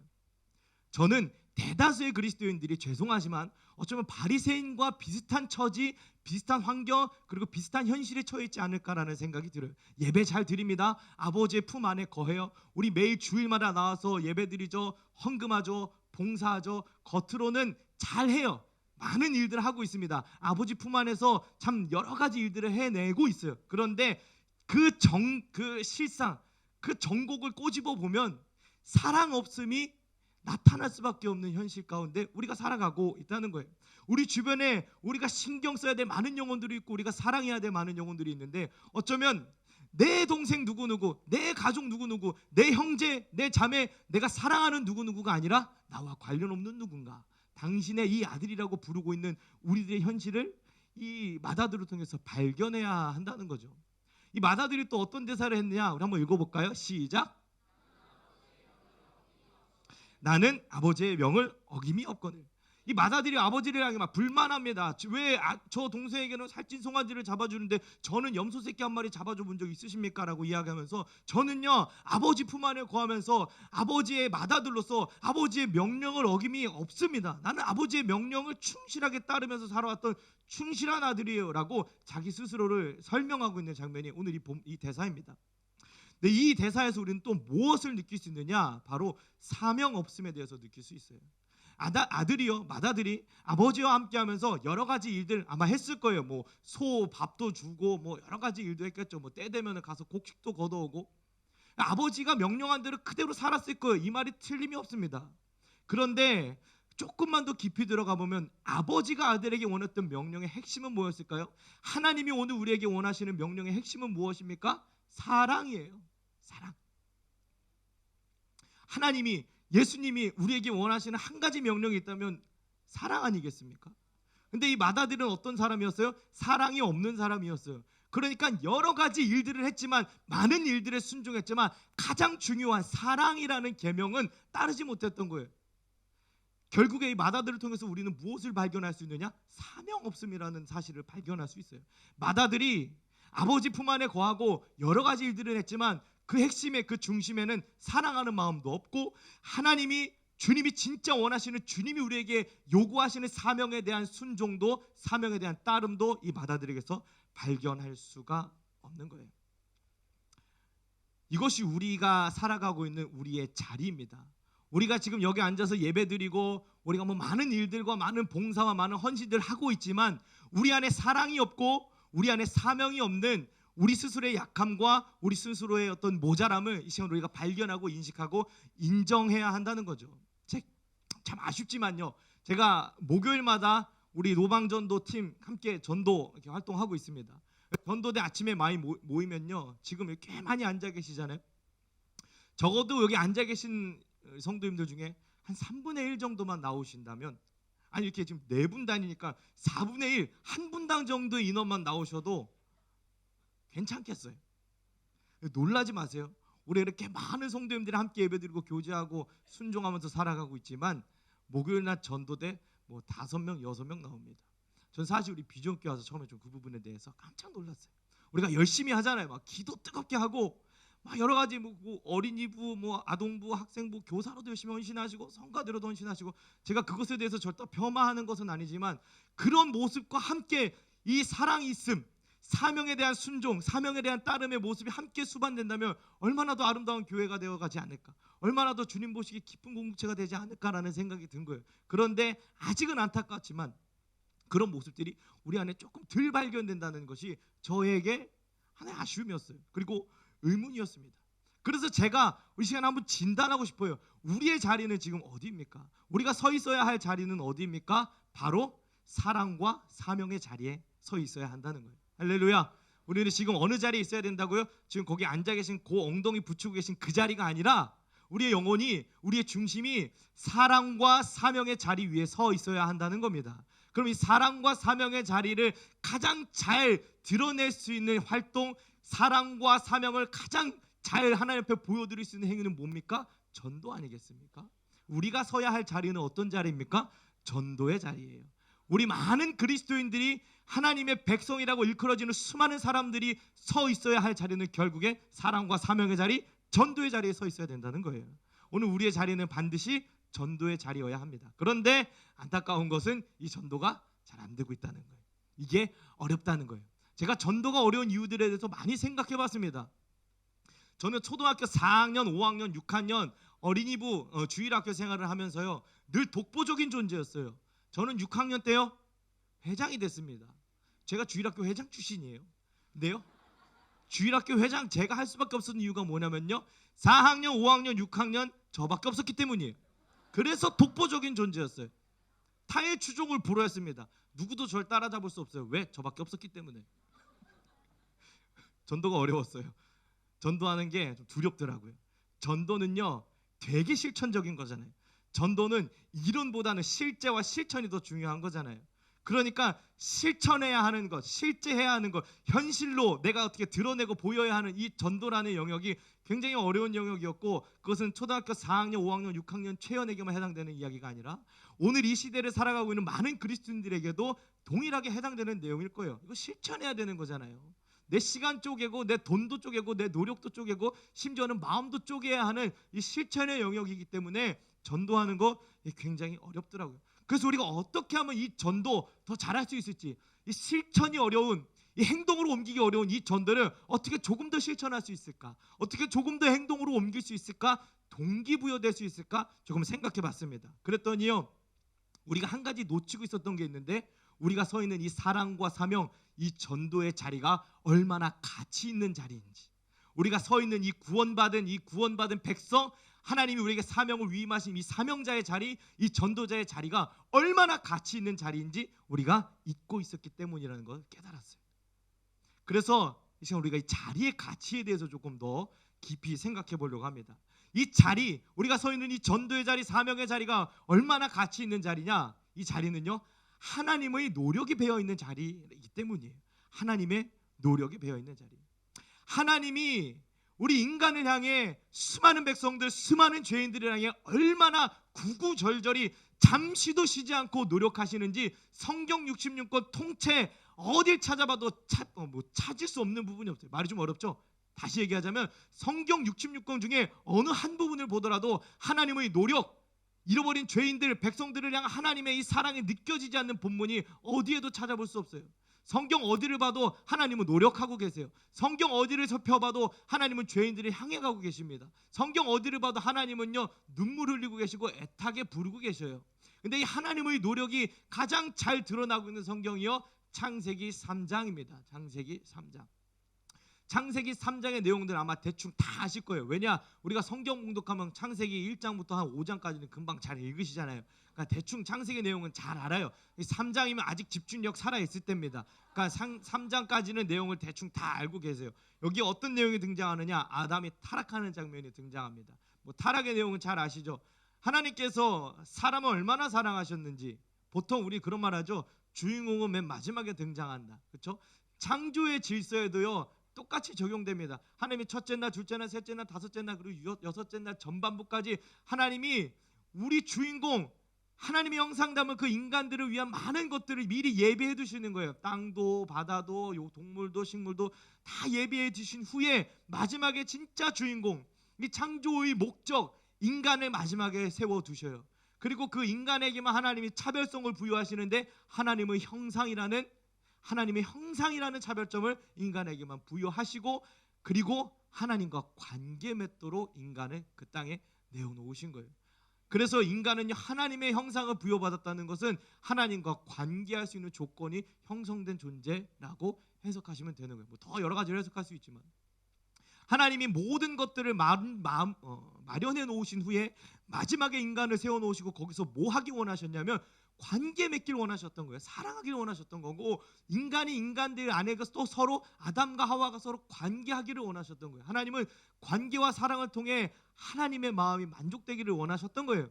저는 대다수의 그리스도인들이 죄송하지만 어쩌면 바리새인과 비슷한 처지, 비슷한 환경, 그리고 비슷한 현실에 처해 있지 않을까라는 생각이 들어요. 예배 잘 드립니다. 아버지의 품 안에 거해요. 우리 매일 주일마다 나와서 예배드리죠. 헌금하죠. 봉사하죠. 겉으로는 잘해요. 많은 일들을 하고 있습니다. 아버지 품 안에서 참 여러 가지 일들을 해내고 있어요. 그런데 그 실상, 그 정곡을 꼬집어 보면 사랑 없음이 나타날 수밖에 없는 현실 가운데 우리가 살아가고 있다는 거예요. 우리 주변에 우리가 신경 써야 될 많은 영혼들이 있고 우리가 사랑해야 될 많은 영혼들이 있는데 어쩌면 내 동생 누구누구, 내 가족 누구누구, 내 형제, 내 자매, 내가 사랑하는 누구누구가 아니라 나와 관련 없는 누군가, 당신의 이 아들이라고 부르고 있는 우리들의 현실을 이 맏아들을 통해서 발견해야 한다는 거죠. 이 맏아들이 또 어떤 대사를 했느냐, 우리 한번 읽어볼까요? 시작. 나는 아버지의 명을 어김이 없거늘. 이 맏아들이 아버지를 향해 막 불만합니다. 왜 저 동생에게는 살찐 송아지를 잡아주는데 저는 염소 새끼 한 마리 잡아줘 본 적 있으십니까? 라고 이야기하면서 저는요 아버지 품 안에 거하면서 아버지의 맏아들로서 아버지의 명령을 어김이 없습니다. 나는 아버지의 명령을 충실하게 따르면서 살아왔던 충실한 아들이에요 라고 자기 스스로를 설명하고 있는 장면이 오늘 이 대사입니다. 근데 이 대사에서 우리는 또 무엇을 느낄 수 있느냐? 바로 사명 없음에 대해서 느낄 수 있어요. 아들이요, 맏아들이 아버지와 함께하면서 여러 가지 일들 아마 했을 거예요. 뭐 소 밥도 주고 뭐 여러 가지 일도 했겠죠. 뭐 때 되면 가서 곡식도 걷어오고 아버지가 명령한 대로 그대로 살았을 거예요. 이 말이 틀림이 없습니다. 그런데 조금만 더 깊이 들어가 보면 아버지가 아들에게 원했던 명령의 핵심은 뭐였을까요? 하나님이 오늘 우리에게 원하시는 명령의 핵심은 무엇입니까? 사랑이에요. 사랑. 하나님이, 예수님이 우리에게 원하시는 한 가지 명령이 있다면 사랑 아니겠습니까? 근데 이 맏아들은 어떤 사람이었어요? 사랑이 없는 사람이었어요. 그러니까 여러 가지 일들을 했지만, 많은 일들에 순종했지만 가장 중요한 사랑이라는 계명은 따르지 못했던 거예요. 결국에 이 맏아들을 통해서 우리는 무엇을 발견할 수 있느냐? 사명 없음이라는 사실을 발견할 수 있어요. 맏아들이 아버지 품 안에 거하고 여러 가지 일들을 했지만 그 핵심에, 그 중심에는 사랑하는 마음도 없고 하나님이, 주님이 진짜 원하시는, 주님이 우리에게 요구하시는 사명에 대한 순종도, 사명에 대한 따름도 이 맏아들에게서 발견할 수가 없는 거예요. 이것이 우리가 살아가고 있는 우리의 자리입니다. 우리가 지금 여기 앉아서 예배드리고 우리가 뭐 많은 일들과 많은 봉사와 많은 헌신들을 하고 있지만 우리 안에 사랑이 없고 우리 안에 사명이 없는 우리 스스로의 약함과 우리 스스로의 어떤 모자람을 이 시간 우리가 발견하고 인식하고 인정해야 한다는 거죠. 참 아쉽지만요, 제가 목요일마다 우리 노방전도 팀 함께 전도 이렇게 활동하고 있습니다. 전도대 아침에 많이 모이면요, 지금 꽤 많이 앉아 계시잖아요. 적어도 여기 앉아 계신 성도님들 중에 한 3분의 1 정도만 나오신다면, 아니 이렇게 지금 4분 다니니까 4분의 1, 한 분당 정도의 인원만 나오셔도 괜찮겠어요. 놀라지 마세요. 우리 이렇게 많은 성도님들이 함께 예배드리고 교제하고 순종하면서 살아가고 있지만 목요일 날 전도대 뭐 5명, 6명 나옵니다. 전 사실 우리 비전교회 와서 처음에 좀 그 부분에 대해서 깜짝 놀랐어요. 우리가 열심히 하잖아요. 막 기도 뜨겁게 하고 막 여러 가지 뭐 어린이부, 뭐 아동부, 학생부, 교사로도 열심히 헌신하시고 성가대로도 헌신하시고, 제가 그것에 대해서 절대 폄하하는 것은 아니지만 그런 모습과 함께 이 사랑이 있음, 사명에 대한 순종, 사명에 대한 따름의 모습이 함께 수반된다면 얼마나 더 아름다운 교회가 되어가지 않을까, 얼마나 더 주님 보시기 기쁜 공동체가 되지 않을까라는 생각이 든 거예요. 그런데 아직은 안타깝지만 그런 모습들이 우리 안에 조금 덜 발견된다는 것이 저에게 하나의 아쉬움이었어요. 그리고 의문이었습니다. 그래서 제가 우리 시간에 한번 진단하고 싶어요. 우리의 자리는 지금 어디입니까? 우리가 서 있어야 할 자리는 어디입니까? 바로 사랑과 사명의 자리에 서 있어야 한다는 거예요. 할렐루야. 우리는 지금 어느 자리에 있어야 된다고요? 지금 거기 앉아 계신 그 엉덩이 붙이고 계신 그 자리가 아니라 우리의 영혼이, 우리의 중심이 사랑과 사명의 자리 위에 서 있어야 한다는 겁니다. 그럼 이 사랑과 사명의 자리를 가장 잘 드러낼 수 있는 활동, 사랑과 사명을 가장 잘 하나님 앞에 보여드릴 수 있는 행위는 뭡니까? 전도 아니겠습니까? 우리가 서야 할 자리는 어떤 자리입니까? 전도의 자리예요. 우리 많은 그리스도인들이 하나님의 백성이라고 일컬어지는 수많은 사람들이 서 있어야 할 자리는 결국에 사랑과 사명의 자리, 전도의 자리에 서 있어야 된다는 거예요. 오늘 우리의 자리는 반드시 전도의 자리여야 합니다. 그런데 안타까운 것은 이 전도가 잘 안 되고 있다는 거예요. 이게 어렵다는 거예요. 제가 전도가 어려운 이유들에 대해서 많이 생각해 봤습니다. 저는 초등학교 4학년, 5학년, 6학년 어린이부 주일학교 생활을 하면서요, 늘 독보적인 존재였어요. 저는 6학년 때요 회장이 됐습니다. 제가 주일학교 회장 출신이에요. 근데요, 주일학교 회장 제가 할 수밖에 없었던 이유가 뭐냐면요, 4학년, 5학년, 6학년 저밖에 없었기 때문이에요. 그래서 독보적인 존재였어요. 타의 추종을 불허했습니다. 누구도 저를 따라잡을 수 없어요. 왜? 저밖에 없었기 때문에. 전도가 어려웠어요. 전도하는 게 좀 두렵더라고요. 전도는요 되게 실천적인 거잖아요. 전도는 이론보다는 실제와 실천이 더 중요한 거잖아요. 그러니까 실천해야 하는 것, 실제해야 하는 것, 현실로 내가 어떻게 드러내고 보여야 하는 이 전도라는 영역이 굉장히 어려운 영역이었고, 그것은 초등학교 4학년, 5학년, 6학년 최연에게만 해당되는 이야기가 아니라 오늘 이 시대를 살아가고 있는 많은 그리스도인들에게도 동일하게 해당되는 내용일 거예요. 이거 실천해야 되는 거잖아요. 내 시간 쪼개고, 내 돈도 쪼개고, 내 노력도 쪼개고, 심지어는 마음도 쪼개야 하는 이 실천의 영역이기 때문에 전도하는 거 굉장히 어렵더라고요. 그래서 우리가 어떻게 하면 이 전도 더 잘할 수 있을지, 이 실천이 어려운, 이 행동으로 옮기기 어려운 이 전도를 어떻게 조금 더 실천할 수 있을까, 어떻게 조금 더 행동으로 옮길 수 있을까, 동기부여될 수 있을까 조금 생각해 봤습니다. 그랬더니요, 우리가 한 가지 놓치고 있었던 게 있는데, 우리가 서 있는 이 사랑과 사명, 이 전도의 자리가 얼마나 가치 있는 자리인지, 우리가 서 있는 이 구원받은 백성, 하나님이 우리에게 사명을 위임하신 이 사명자의 자리, 이 전도자의 자리가 얼마나 가치 있는 자리인지 우리가 잊고 있었기 때문이라는 걸 깨달았어요. 그래서 이 시간 우리가 이 자리의 가치에 대해서 조금 더 깊이 생각해 보려고 합니다. 이 자리, 우리가 서 있는 이 전도의 자리, 사명의 자리가 얼마나 가치 있는 자리냐? 이 자리는요, 하나님의 노력이 배어 있는 자리이기 때문이에요. 하나님의 노력이 배어 있는 자리. 하나님이 우리 인간을 향해, 수많은 백성들, 수많은 죄인들을 향해 얼마나 구구절절히 잠시도 쉬지 않고 노력하시는지 성경 66권 통째 어딜 찾아봐도 찾을 수 없는 부분이 없어요. 말이 좀 어렵죠? 다시 얘기하자면 성경 66권 중에 어느 한 부분을 보더라도 하나님의 노력, 잃어버린 죄인들, 백성들을 향한 하나님의 이 사랑이 느껴지지 않는 본문이 어디에도 찾아볼 수 없어요. 성경 어디를 봐도 하나님은 노력하고 계세요. 성경 어디를 살펴봐도 하나님은 죄인들을 향해 가고 계십니다. 성경 어디를 봐도 하나님은요 눈물 흘리고 계시고 애타게 부르고 계셔요. 근데 이 하나님의 노력이 가장 잘 드러나고 있는 성경이요, 창세기 3장입니다. 창세기 3장. 창세기 3장의 내용들 아마 대충 다 아실 거예요. 왜냐? 우리가 성경 공독하면 창세기 1장부터 한 5장까지는 금방 잘 읽으시잖아요. 그러니까 대충 창세기 내용은 잘 알아요. 3장이면 아직 집중력 살아있을 때입니다. 그러니까 3장까지는 내용을 대충 다 알고 계세요. 여기 어떤 내용이 등장하느냐? 아담이 타락하는 장면이 등장합니다. 뭐 타락의 내용은 잘 아시죠? 하나님께서 사람을 얼마나 사랑하셨는지, 보통 우리 그런 말 하죠. 주인공은 맨 마지막에 등장한다. 그렇죠? 창조의 질서에도요 똑같이 적용됩니다. 하나님이 첫째 날, 둘째 날, 셋째 날, 다섯째 날, 그리고 여섯째 날 전반부까지 하나님이 우리 주인공 하나님의 형상 담은 그 인간들을 위한 많은 것들을 미리 예비해 두시는 거예요. 땅도 바다도 동물도 식물도 다 예비해 두신 후에 마지막에 진짜 주인공, 이 창조의 목적 인간을 마지막에 세워 두셔요. 그리고 그 인간에게만 하나님이 차별성을 부여하시는데 하나님의 형상이라는 차별점을 인간에게만 부여하시고, 그리고 하나님과 관계 맺도록 인간을 그 땅에 내어놓으신 거예요. 그래서 인간은 하나님의 형상을 부여받았다는 것은 하나님과 관계할 수 있는 조건이 형성된 존재라고 해석하시면 되는 거예요. 더 여러 가지로 해석할 수 있지만, 하나님이 모든 것들을 마련해 놓으신 후에 마지막에 인간을 세워 놓으시고 거기서 뭐 하기 원하셨냐면 관계 맺길 원하셨던 거예요. 사랑하길 원하셨던 거고, 인간이 인간들 안에 또 서로 아담과 하와가 서로 관계하기를 원하셨던 거예요. 하나님은 관계와 사랑을 통해 하나님의 마음이 만족되기를 원하셨던 거예요.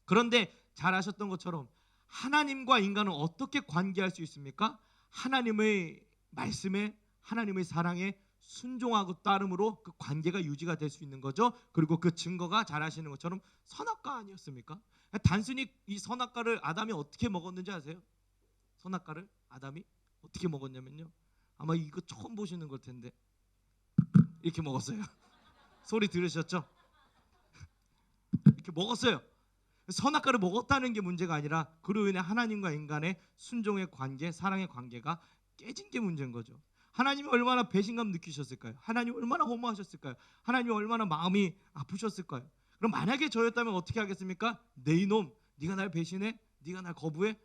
그런데 잘 아셨던 것처럼 하나님과 인간은 어떻게 관계할 수 있습니까? 하나님의 말씀에, 하나님의 사랑에 순종하고 따름으로 그 관계가 유지가 될 수 있는 거죠. 그리고 그 증거가 잘 아시는 것처럼 선악과 아니었습니까? 단순히 이 선악과를 아담이 어떻게 먹었는지 아세요? 선악과를 아담이 어떻게 먹었냐면요, 아마 이거 처음 보시는 걸 텐데 이렇게 먹었어요. 소리 들으셨죠? 이렇게 먹었어요. 선악과를 먹었다는 게 문제가 아니라 그로 인해 하나님과 인간의 순종의 관계, 사랑의 관계가 깨진 게 문제인 거죠. 하나님이 얼마나 배신감 느끼셨을까요? 하나님이 얼마나 허무하셨을까요? 하나님이 얼마나 마음이 아프셨을까요? 그럼 만약에 저였다면 어떻게 하겠습니까? 내 이놈, 네가 날 배신해? 네가 날 거부해?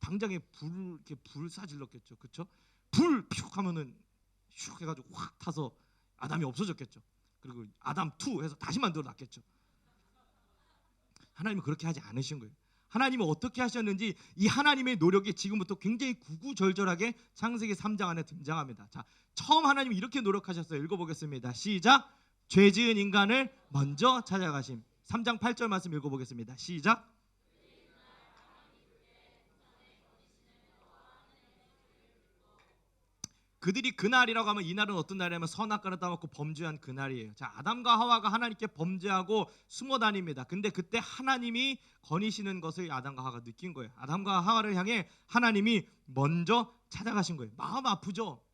당장에 이렇게 불사질렀겠죠. 그렇죠? 불 퓨 하면은 슉 해가지고 확 타서 아담이 없어졌겠죠. 그리고 아담 2 해서 다시 만들어 놨겠죠. 하나님은 그렇게 하지 않으신 거예요. 하나님은 어떻게 하셨는지 이 하나님의 노력이 지금부터 굉장히 구구절절하게 창세기 3장 안에 등장합니다. 자, 처음 하나님이 이렇게 노력하셨어요. 읽어보겠습니다. 시작. 죄 지은 인간을 먼저 찾아가심. 3장 8절 말씀 읽어보겠습니다. 시작. 그들이 그날이라고 하면 이날은 어떤 날이냐면 선악과를 따먹고 범죄한 그날이에요. 자, 아담과 하와가 하나님께 범죄하고 숨어 다닙니다. 근데 그때 하나님이 거니시는 것을 아담과 하와가 느낀 거예요. 아담과 하와를 향해 하나님이 먼저 찾아가신 거예요. 마음 아프죠?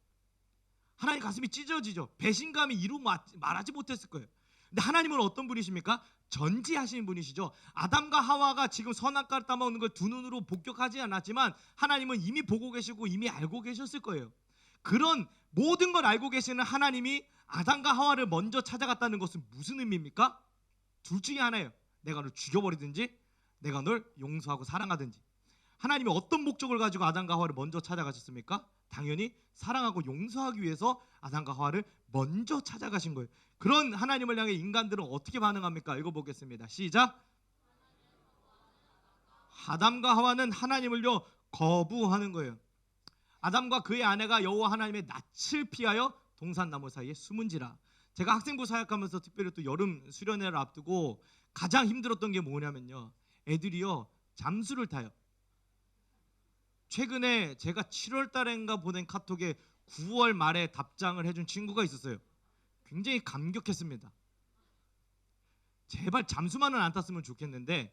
하나님 가슴이 찢어지죠? 배신감이 이루 말하지 못했을 거예요. 근데 하나님은 어떤 분이십니까? 전지하시는 분이시죠. 아담과 하와가 지금 선악과를 따먹는 걸 두 눈으로 목격하지 않았지만 하나님은 이미 보고 계시고 이미 알고 계셨을 거예요. 그런 모든 걸 알고 계시는 하나님이 아담과 하와를 먼저 찾아갔다는 것은 무슨 의미입니까? 둘 중에 하나예요. 내가 널 죽여버리든지 내가 널 용서하고 사랑하든지. 하나님이 어떤 목적을 가지고 아담과 하와를 먼저 찾아가셨습니까? 당연히 사랑하고 용서하기 위해서 아담과 하와를 먼저 찾아가신 거예요. 그런 하나님을 향해 인간들은 어떻게 반응합니까? 읽어보겠습니다. 시작. 아담과 하와는 하나님을요 거부하는 거예요. 아담과 그의 아내가 여호와 하나님의 낯을 피하여 동산나무 사이에 숨은지라. 제가 학생부 사역하면서 특별히 또 여름 수련회를 앞두고 가장 힘들었던 게 뭐냐면요, 애들이요 잠수를 타요. 최근에 제가 7월 달인가 보낸 카톡에 9월 말에 답장을 해준 친구가 있었어요. 굉장히 감격했습니다. 제발 잠수만은 안 탔으면 좋겠는데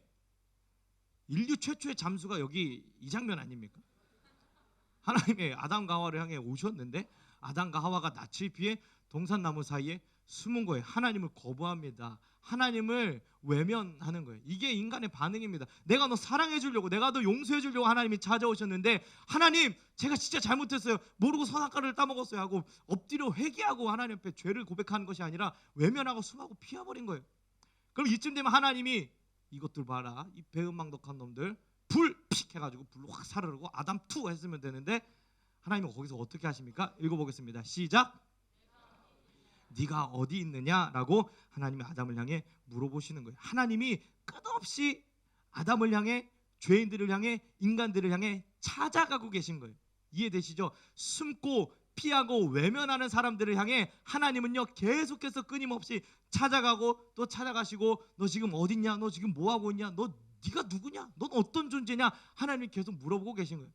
인류 최초의 잠수가 여기 이 장면 아닙니까? 하나님의 아담과 하와를 향해 오셨는데 아담과 하와가 낯을 피해 동산나무 사이에 숨은 거예요. 하나님을 거부합니다. 하나님을 외면하는 거예요. 이게 인간의 반응입니다. 내가 너 사랑해 주려고, 내가 너 용서해 주려고 하나님이 찾아오셨는데, 하나님 제가 진짜 잘못했어요, 모르고 선악과를 따먹었어요 하고 엎드려 회개하고 하나님 앞에 죄를 고백하는 것이 아니라 외면하고 숨하고 피해버린 거예요. 그럼 이쯤 되면 하나님이 이것들 봐라, 이 배은망덕한 놈들, 불 픽 해가지고 불로 확 사르르고 아담 2 했으면 되는데 하나님은 거기서 어떻게 하십니까? 읽어보겠습니다. 시작. 네가 어디 있느냐라고 하나님이 아담을 향해 물어보시는 거예요. 하나님이 끝없이 아담을 향해, 죄인들을 향해, 인간들을 향해 찾아가고 계신 거예요. 이해되시죠? 숨고 피하고 외면하는 사람들을 향해 하나님은요 계속해서 끊임없이 찾아가고 또 찾아가시고, 너 지금 어딨냐? 너 지금 뭐하고 있냐? 너 네가 누구냐? 넌 어떤 존재냐? 하나님이 계속 물어보고 계신 거예요.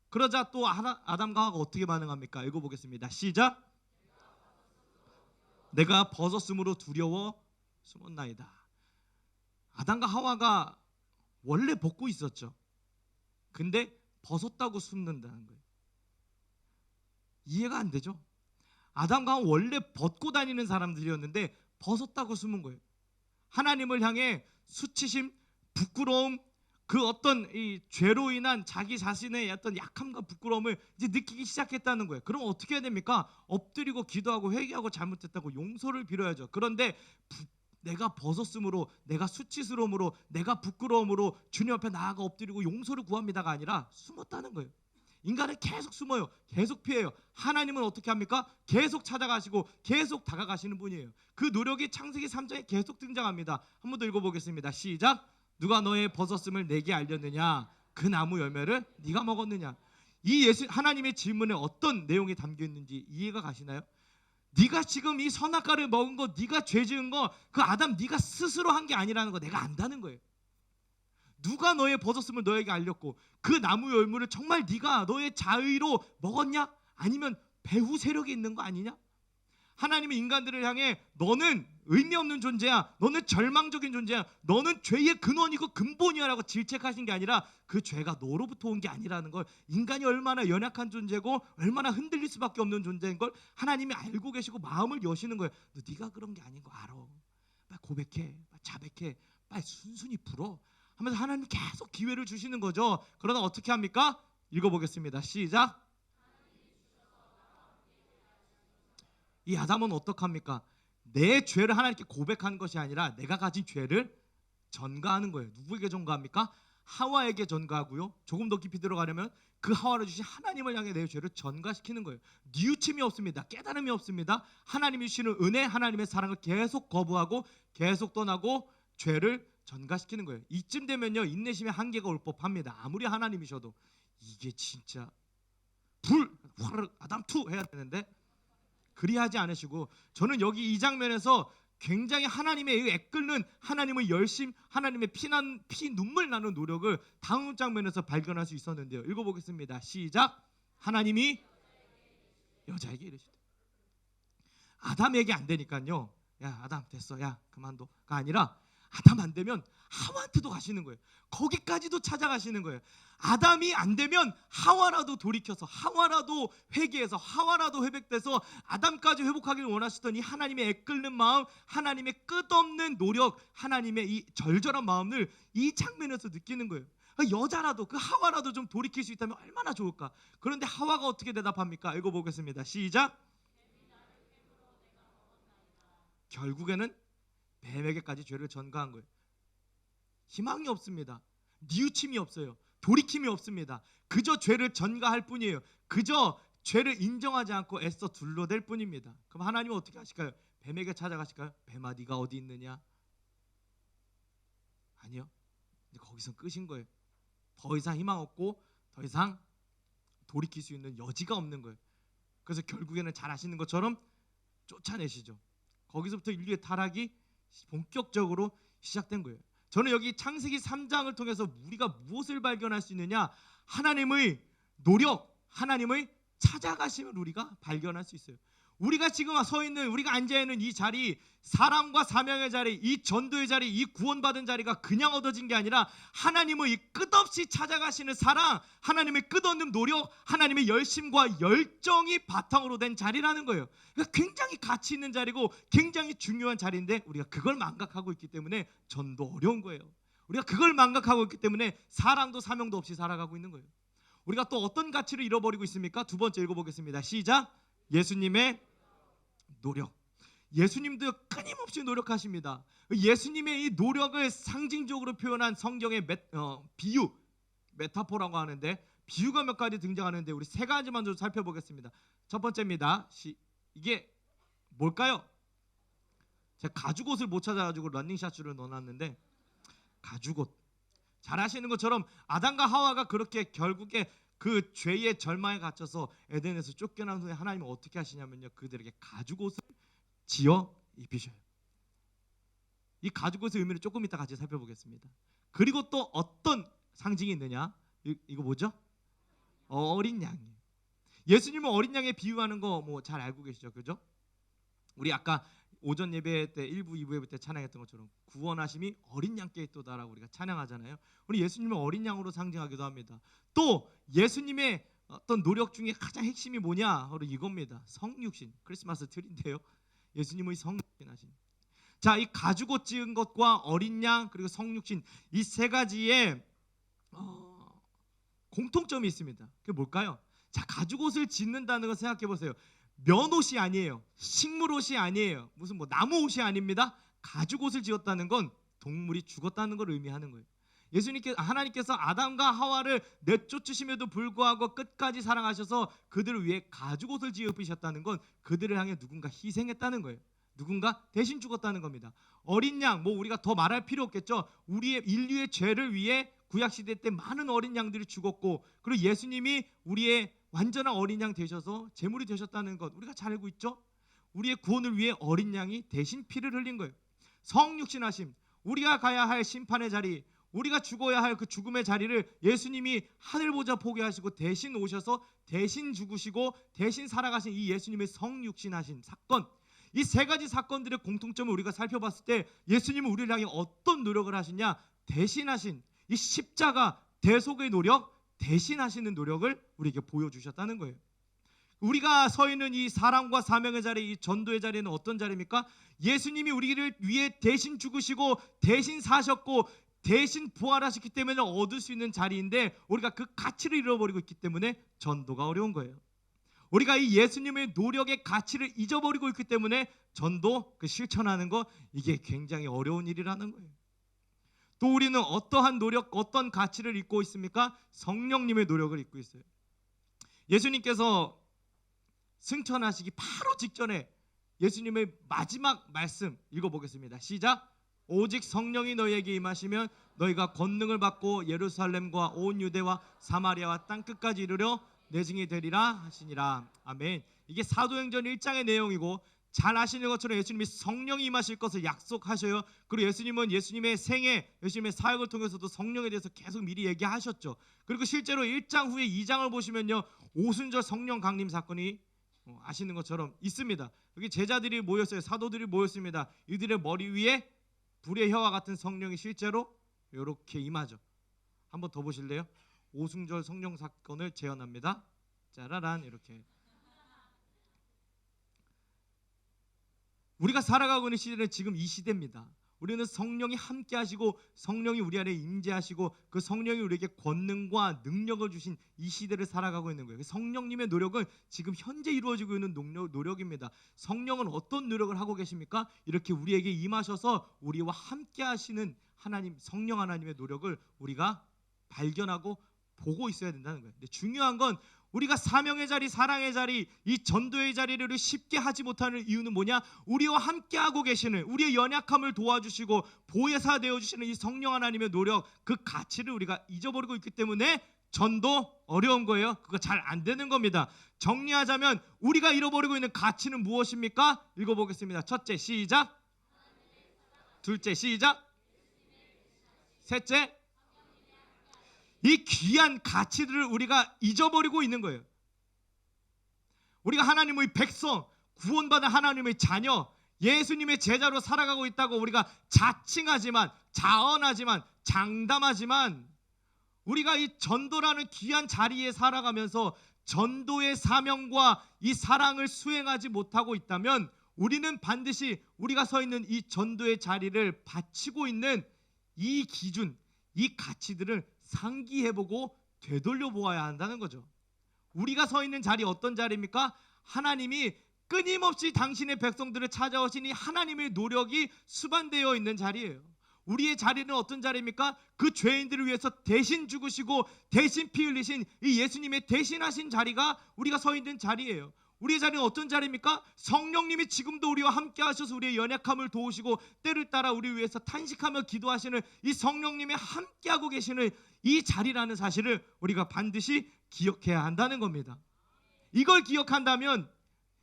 그러자 또 아담과 하와가 어떻게 반응합니까? 읽어보겠습니다. 시작. 내가 벗었으므로 두려워 숨었나이다. 아담과 하와가 원래 벗고 있었죠. 근데 벗었다고 숨는다는 거예요. 이해가 안 되죠? 아담과 하와 원래 벗고 다니는 사람들이었는데 벗었다고 숨은 거예요. 하나님을 향해 수치심, 부끄러움, 그 어떤 이 죄로 인한 자기 자신의 어떤 약함과 부끄러움을 이제 느끼기 시작했다는 거예요. 그럼 어떻게 해야 됩니까? 엎드리고 기도하고 회개하고 잘못했다고 용서를 빌어야죠. 그런데 내가 벗었으므로, 내가 수치스러움으로, 내가 부끄러움으로 주님 앞에 나아가 엎드리고 용서를 구합니다가 아니라 숨었다는 거예요. 인간은 계속 숨어요. 계속 피해요. 하나님은 어떻게 합니까? 계속 찾아가시고 계속 다가가시는 분이에요. 그 노력이 창세기 3장에 계속 등장합니다. 한 번 더 읽어보겠습니다. 시작. 누가 너의 벗었음을 내게 알렸느냐? 그 나무 열매를 네가 먹었느냐? 이 하나님의 질문에 어떤 내용이 담겨 있는지 이해가 가시나요? 네가 지금 이 선악과를 먹은 거, 네가 죄 지은 거, 그 아담 네가 스스로 한 게 아니라는 거 내가 안다는 거예요. 누가 너의 벗었음을 너에게 알렸고 그 나무 열매를 정말 네가 너의 자의로 먹었냐? 아니면 배후 세력이 있는 거 아니냐? 하나님은 인간들을 향해 너는 의미 없는 존재야, 너는 절망적인 존재야, 너는 죄의 근원이고 근본이야 라고 질책하신 게 아니라 그 죄가 너로부터 온 게 아니라는 걸, 인간이 얼마나 연약한 존재고 얼마나 흔들릴 수밖에 없는 존재인 걸 하나님이 알고 계시고 마음을 여시는 거예요. 너 네가 그런 게 아닌 거 알아. 빨리 고백해, 빨리 자백해, 빨리 순순히 불어 하면서 하나님 계속 기회를 주시는 거죠. 그러나 어떻게 합니까? 읽어보겠습니다. 시작. 이 아담은 어떡합니까? 내 죄를 하나님께 고백하는 것이 아니라 내가 가진 죄를 전가하는 거예요. 누구에게 전가합니까? 하와에게 전가하고요. 조금 더 깊이 들어가려면 그 하와를 주신 하나님을 향해 내 죄를 전가시키는 거예요. 뉘우침이 없습니다. 깨달음이 없습니다. 하나님이 주시는 은혜, 하나님의 사랑을 계속 거부하고 계속 떠나고 죄를 전가시키는 거예요. 이쯤 되면요, 인내심의 한계가 올 법합니다. 아무리 하나님이셔도 이게 진짜 화를 아담 투 해야 되는데 그리하지 않으시고, 저는 여기 이 장면에서 굉장히 하나님의 애끓는 하나님의 열심, 하나님의 피 눈물 나는 노력을 다음 장면에서 발견할 수 있었는데요. 읽어보겠습니다. 시작. 하나님이 여자에게 이르시되, 아담에게 안 되니까요, 야 아담 됐어, 야 그만둬가 아니라 아담 안 되면 하와한테도 가시는 거예요. 거기까지도 찾아가시는 거예요. 아담이 안 되면 하와라도 돌이켜서, 하와라도 회개해서, 하와라도 회복돼서 아담까지 회복하기를 원하시던 이 하나님의 애끓는 마음, 하나님의 끝없는 노력, 하나님의 이 절절한 마음을 이 장면에서 느끼는 거예요. 여자라도, 그 하와라도 좀 돌이킬 수 있다면 얼마나 좋을까. 그런데 하와가 어떻게 대답합니까? 읽어보겠습니다. 시작. 결국에는 뱀에게까지 죄를 전가한 거예요. 희망이 없습니다. 뉘우침이 없어요. 돌이킴이 없습니다. 그저 죄를 전가할 뿐이에요. 그저 죄를 인정하지 않고 애써 둘러댈 뿐입니다. 그럼 하나님은 어떻게 하실까요? 뱀에게 찾아가실까요? 뱀아 네가 어디 있느냐? 아니요. 이제 거기서 끝인 거예요. 더 이상 희망 없고 더 이상 돌이킬 수 있는 여지가 없는 거예요. 그래서 결국에는 잘 아시는 것처럼 쫓아내시죠. 거기서부터 인류의 타락이 본격적으로 시작된 거예요. 저는 여기 창세기 3장을 통해서 우리가 무엇을 발견할 수 있느냐? 하나님의 노력, 하나님의 찾아가심을 우리가 발견할 수 있어요. 우리가 지금 서 있는, 우리가 앉아 있는 이 자리, 사랑과 사명의 자리, 이 전도의 자리, 이 구원받은 자리가 그냥 얻어진 게 아니라 하나님의 이 끝없이 찾아가시는 사랑, 하나님의 끝없는 노력, 하나님의 열심과 열정이 바탕으로 된 자리라는 거예요. 그러니까 굉장히 가치 있는 자리고 굉장히 중요한 자리인데 우리가 그걸 망각하고 있기 때문에 전도 어려운 거예요. 우리가 그걸 망각하고 있기 때문에 사랑도 사명도 없이 살아가고 있는 거예요. 우리가 또 어떤 가치를 잃어버리고 있습니까? 두 번째 읽어보겠습니다. 시작. 예수님의 노력. 예수님도 끊임없이 노력하십니다. 예수님의 이 노력을 상징적으로 표현한 성경의 비유, 메타포라고 하는데, 비유가 몇 가지 등장하는데 우리 세 가지만 좀 살펴보겠습니다. 첫 번째입니다. 이게 뭘까요? 제가 가죽옷을 못 찾아가지고 러닝샷을 넣어놨는데, 가죽옷. 잘 아시는 것처럼 아담과 하와가 그렇게 결국에 그 죄의 절망에 갇혀서 에덴에서 쫓겨난 후에 하나님은 어떻게 하시냐면요, 그들에게 가죽옷을 지어 입히셔요. 이 가죽옷의 의미를 조금 이따 같이 살펴보겠습니다. 그리고 또 어떤 상징이 있느냐? 이거 뭐죠? 어린 양이에요. 예수님은 어린 양에 비유하는 거 뭐 잘 알고 계시죠, 그죠? 우리 아까 오전 예배 때 1부, 2부 예배 때 찬양했던 것처럼 구원하심이 어린 양께 있도다라고 우리가 찬양하잖아요. 우리 예수님을 어린 양으로 상징하기도 합니다. 또 예수님의 어떤 노력 중에 가장 핵심이 뭐냐? 바로 이겁니다. 성육신. 크리스마스 트리인데요. 예수님의 성육신 하신. 자, 이 가죽옷 지은 것과 어린 양 그리고 성육신 이 세 가지의 공통점이 있습니다. 그게 뭘까요? 자, 가죽옷을 짓는다는 거 생각해 보세요. 면옷이 아니에요. 식물옷이 아니에요. 무슨 뭐 나무옷이 아닙니다. 가죽옷을 지었다는 건 동물이 죽었다는 걸 의미하는 거예요. 하나님께서 아담과 하와를 내쫓으심에도 불구하고 끝까지 사랑하셔서 그들을 위해 가죽옷을 지으셨다는 건 그들을 향해 누군가 희생했다는 거예요. 누군가 대신 죽었다는 겁니다. 어린 양, 뭐 우리가 더 말할 필요 없겠죠. 우리의 인류의 죄를 위해 구약 시대 때 많은 어린 양들이 죽었고, 그리고 예수님이 우리의 완전한 어린 양 되셔서 제물이 되셨다는 것 우리가 잘 알고 있죠. 우리의 구원을 위해 어린 양이 대신 피를 흘린 거예요. 성육신하심, 우리가 가야 할 심판의 자리, 우리가 죽어야 할 그 죽음의 자리를 예수님이 하늘 보좌 포기하시고 대신 오셔서 대신 죽으시고 대신 살아가신 이 예수님의 성육신하신 사건, 이 세 가지 사건들의 공통점을 우리가 살펴봤을 때 예수님은 우리를 향해 어떤 노력을 하시냐? 대신하신 이 십자가 대속의 노력, 대신하시는 노력을 우리에게 보여주셨다는 거예요. 우리가 서 있는 이 사랑과 사명의 자리, 이 전도의 자리는 어떤 자리입니까? 예수님이 우리를 위해 대신 죽으시고 대신 사셨고 대신 부활하셨기 때문에 얻을 수 있는 자리인데 우리가 그 가치를 잃어버리고 있기 때문에 전도가 어려운 거예요. 우리가 이 예수님의 노력의 가치를 잊어버리고 있기 때문에 전도 그 실천하는 거 이게 굉장히 어려운 일이라는 거예요. 또 우리는 어떠한 노력, 어떤 가치를 잊고 있습니까? 성령님의 노력을 잊고 있어요. 예수님께서 승천하시기 바로 직전에 예수님의 마지막 말씀 읽어보겠습니다. 시작. 오직 성령이 너희에게 임하시면 너희가 권능을 받고 예루살렘과 온 유대와 사마리아와 땅끝까지 이르러 내 증인이 되리라 하시니라. 아멘. 이게 사도행전 1장의 내용이고 잘 아시는 것처럼 예수님이 성령이 임하실 것을 약속하셔요. 그리고 예수님은 예수님의 생애, 예수님의 사역을 통해서도 성령에 대해서 계속 미리 얘기하셨죠. 그리고 실제로 1장 후에 2장을 보시면요, 오순절 성령 강림 사건이 아시는 것처럼 있습니다. 여기 제자들이 모였어요. 사도들이 모였습니다. 이들의 머리 위에 불의 혀와 같은 성령이 실제로 이렇게 임하죠. 한번 더 보실래요? 오순절 성령 사건을 재현합니다. 짜라란 이렇게. 우리가 살아가고 있는 시대는 지금 이 시대입니다. 우리는 성령이 함께 하시고 성령이 우리 안에 임재하시고 그 성령이 우리에게 권능과 능력을 주신 이 시대를 살아가고 있는 거예요. 성령님의 노력은 지금 현재 이루어지고 있는 노력입니다. 성령은 어떤 노력을 하고 계십니까? 이렇게 우리에게 임하셔서 우리와 함께 하시는 하나님, 성령 하나님의 노력을 우리가 발견하고 보고 있어야 된다는 거예요. 근데 중요한 건 우리가 사명의 자리, 사랑의 자리, 이 전도의 자리를 쉽게 하지 못하는 이유는 뭐냐? 우리와 함께하고 계시는, 우리의 연약함을 도와주시고 보혜사 되어주시는 이 성령 하나님의 노력, 그 가치를 우리가 잊어버리고 있기 때문에 전도 어려운 거예요. 그거 잘 안 되는 겁니다. 정리하자면 우리가 잃어버리고 있는 가치는 무엇입니까? 읽어보겠습니다. 첫째, 시작. 둘째, 시작. 셋째, 이 귀한 가치들을 우리가 잊어버리고 있는 거예요. 우리가 하나님의 백성, 구원받은 하나님의 자녀, 예수님의 제자로 살아가고 있다고 우리가 자칭하지만, 자언하지만, 장담하지만 우리가 이 전도라는 귀한 자리에 살아가면서 전도의 사명과 이 사랑을 수행하지 못하고 있다면 우리는 반드시 우리가 서 있는 이 전도의 자리를 바치고 있는 이 기준, 이 가치들을 상기해보고 되돌려보아야 한다는 거죠. 우리가 서 있는 자리 어떤 자리입니까? 하나님이 끊임없이 당신의 백성들을 찾아오신 이 하나님의 노력이 수반되어 있는 자리예요. 우리의 자리는 어떤 자리입니까? 그 죄인들을 위해서 대신 죽으시고 대신 피 흘리신 이 예수님의 대신하신 자리가 우리가 서 있는 자리예요. 우리의 자리는 어떤 자리입니까? 성령님이 지금도 우리와 함께 하셔서 우리의 연약함을 도우시고 때를 따라 우리를 위해서 탄식하며 기도하시는 이 성령님이 함께하고 계시는 이 자리라는 사실을 우리가 반드시 기억해야 한다는 겁니다. 이걸 기억한다면,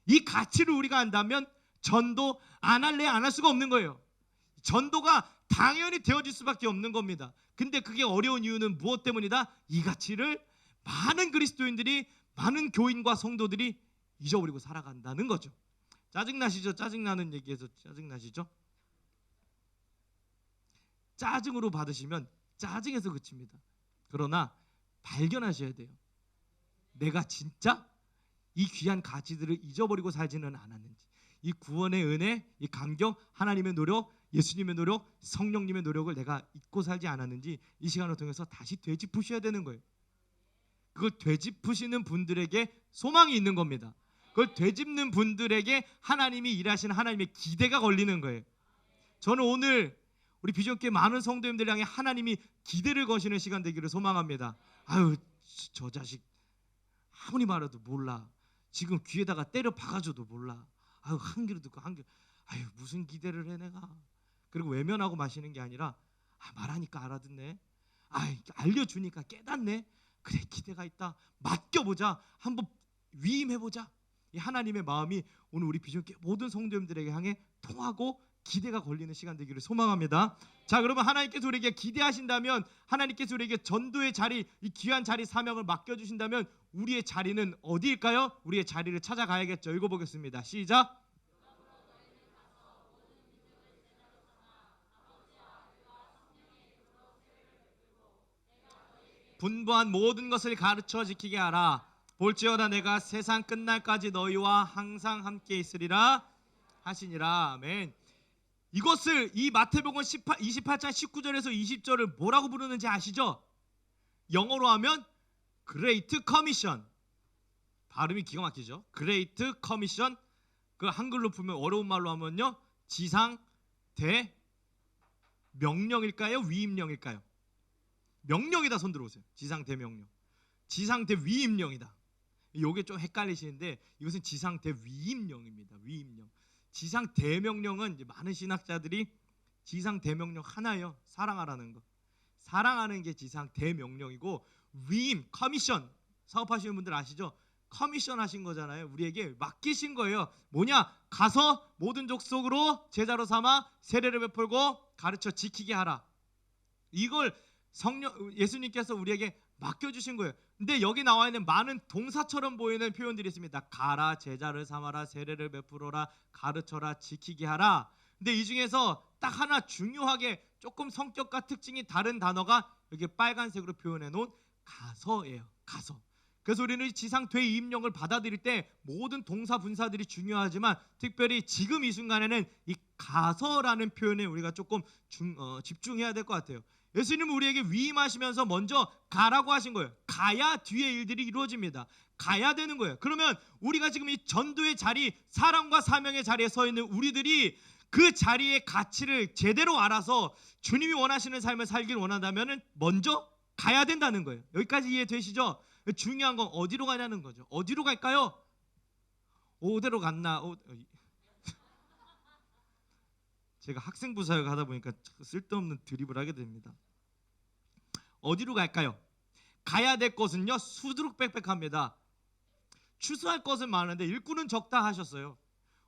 이 가치를 우리가 안다면 전도 안 할래 안 할 수가 없는 거예요. 전도가 당연히 되어질 수밖에 없는 겁니다. 근데 그게 어려운 이유는 무엇 때문이다? 이 가치를 많은 그리스도인들이, 많은 교인과 성도들이 잊어버리고 살아간다는 거죠. 짜증나시죠? 짜증나는 얘기에서 짜증나시죠? 짜증으로 받으시면 짜증에서 그칩니다. 그러나 발견하셔야 돼요. 내가 진짜 이 귀한 가치들을 잊어버리고 살지는 않았는지, 이 구원의 은혜, 이 감격, 하나님의 노력, 예수님의 노력, 성령님의 노력을 내가 잊고 살지 않았는지 이 시간을 통해서 다시 되짚으셔야 되는 거예요. 그걸 되짚으시는 분들에게 소망이 있는 겁니다. 그걸 되짚는 분들에게 하나님이 일하시는 하나님의 기대가 걸리는 거예요. 저는 오늘 우리 비전교회 많은 성도님들 향해 하나님이 기대를 거시는 시간 되기를 소망합니다. 아유, 저 자식 아무리 말해도 몰라. 지금 귀에다가 때려 박아줘도 몰라. 아유, 한 귀로 듣고 한 귀. 아유, 무슨 기대를 해 내가. 그리고 외면하고 마시는 게 아니라 말하니까 알아듣네. 알려주니까 깨닫네. 그래, 기대가 있다. 맡겨보자. 한번 위임해보자. 이 하나님의 마음이 오늘 우리 비전교회 모든 성도님들에게 향해 통하고 기대가 걸리는 시간 되기를 소망합니다. 자, 그러면 하나님께서 우리에게 기대하신다면, 하나님께서 우리에게 전도의 자리, 이 귀한 자리 사명을 맡겨주신다면 우리의 자리는 어디일까요? 우리의 자리를 찾아가야겠죠. 읽어보겠습니다. 시작. 분부한 모든 것을 가르쳐 지키게 하라. 볼지어다 내가 세상 끝날까지 너희와 항상 함께 있으리라 하시니라. 아멘. 이것을 이 마태복음 28장 19절에서 20절을 뭐라고 부르는지 아시죠? 영어로 하면 Great Commission. 발음이 기가 막히죠. Great Commission. 그 한글로 풀면, 어려운 말로 하면요, 지상 대명령일까요? 위임령일까요? 명령이다. 손 들어오세요. 지상 대명령. 지상 대위임령이다. 이게 좀 헷갈리시는데 이것은 지상 대위임령입니다. 위임령. 지상 대명령은 이제 많은 신학자들이 지상 대명령 하나요. 사랑하라는 거. 사랑하는 게 지상 대명령이고, 위임, 커미션, 사업하시는 분들 아시죠? 커미션 하신 거잖아요. 우리에게 맡기신 거예요. 뭐냐? 가서 모든 족속으로 제자로 삼아 세례를 베풀고 가르쳐 지키게 하라. 이걸 예수님께서 우리에게 맡겨주신 거예요. 근데 여기 나와 있는 많은 동사처럼 보이는 표현들이 있습니다. 가라, 제자를 삼아라, 세례를 베풀어라, 가르쳐라, 지키게 하라. 근데 이 중에서 딱 하나 중요하게 조금 성격과 특징이 다른 단어가 여기 빨간색으로 표현해 놓은 가서예요. 가서. 그래서 우리는 지상 대위임령을 받아들일 때 모든 동사 분사들이 중요하지만 특별히 지금 이 순간에는 이 가서라는 표현에 우리가 조금 집중해야 될 것 같아요. 예수님은 우리에게 위임하시면서 먼저 가라고 하신 거예요. 가야 뒤에 일들이 이루어집니다. 가야 되는 거예요. 그러면 우리가 지금 이 전도의 자리, 사랑과 사명의 자리에 서 있는 우리들이 그 자리의 가치를 제대로 알아서 주님이 원하시는 삶을 살길 원한다면 먼저 가야 된다는 거예요. 여기까지 이해되시죠? 중요한 건 어디로 가냐는 거죠. 어디로 갈까요? 어디로 갔나? 제가 학생부 사역 하다 보니까 쓸데없는 드립을 하게 됩니다. 어디로 갈까요? 가야 될 것은요, 수두룩빽빽합니다. 추수할 것은 많은데 일꾼은 적다 하셨어요.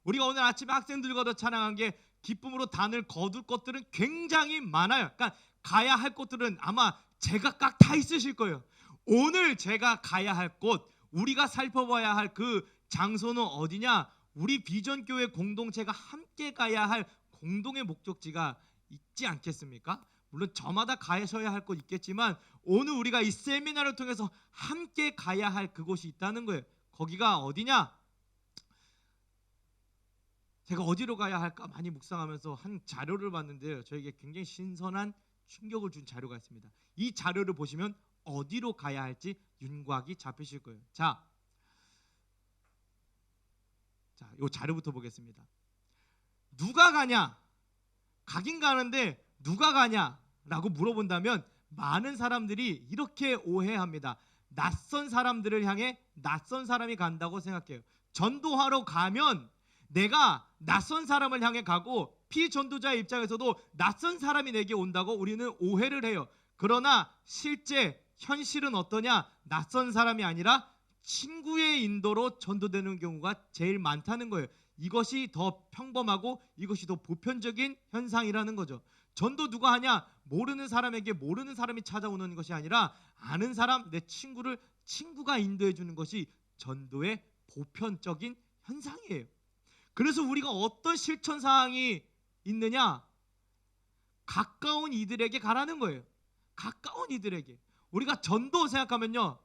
우리가 오늘 아침에 학생들과도 찬양한 게 기쁨으로 단을 거둘 것들은 굉장히 많아요. 그러니까 가야 할 곳들은 아마 제각각 다 있으실 거예요. 오늘 제가 가야 할 곳, 우리가 살펴봐야 할 그 장소는 어디냐? 우리 비전교회 공동체가 함께 가야 할 공동의 목적지가 있지 않겠습니까? 물론 저마다 가셔야 할 곳 있겠지만 오늘 우리가 이 세미나를 통해서 함께 가야 할 그곳이 있다는 거예요. 거기가 어디냐? 제가 어디로 가야 할까 많이 묵상하면서 한 자료를 봤는데요. 저에게 굉장히 신선한 충격을 준 자료가 있습니다. 이 자료를 보시면 어디로 가야 할지 윤곽이 잡히실 거예요. 자, 이 자료부터 보겠습니다. 누가 가냐? 가긴 가는데 누가 가냐라고 물어본다면 많은 사람들이 이렇게 오해합니다. 낯선 사람들을 향해 낯선 사람이 간다고 생각해요. 전도하러 가면 내가 낯선 사람을 향해 가고 피전도자의 입장에서도 낯선 사람이 내게 온다고 우리는 오해를 해요. 그러나 실제 현실은 어떠냐? 낯선 사람이 아니라 친구의 인도로 전도되는 경우가 제일 많다는 거예요. 이것이 더 평범하고 이것이 더 보편적인 현상이라는 거죠. 전도 누가 하냐? 모르는 사람에게 모르는 사람이 찾아오는 것이 아니라 아는 사람, 내 친구를 친구가 인도해 주는 것이 전도의 보편적인 현상이에요. 그래서 우리가 어떤 실천 사항이 있느냐? 가까운 이들에게 가라는 거예요. 가까운 이들에게. 우리가 전도 생각하면요,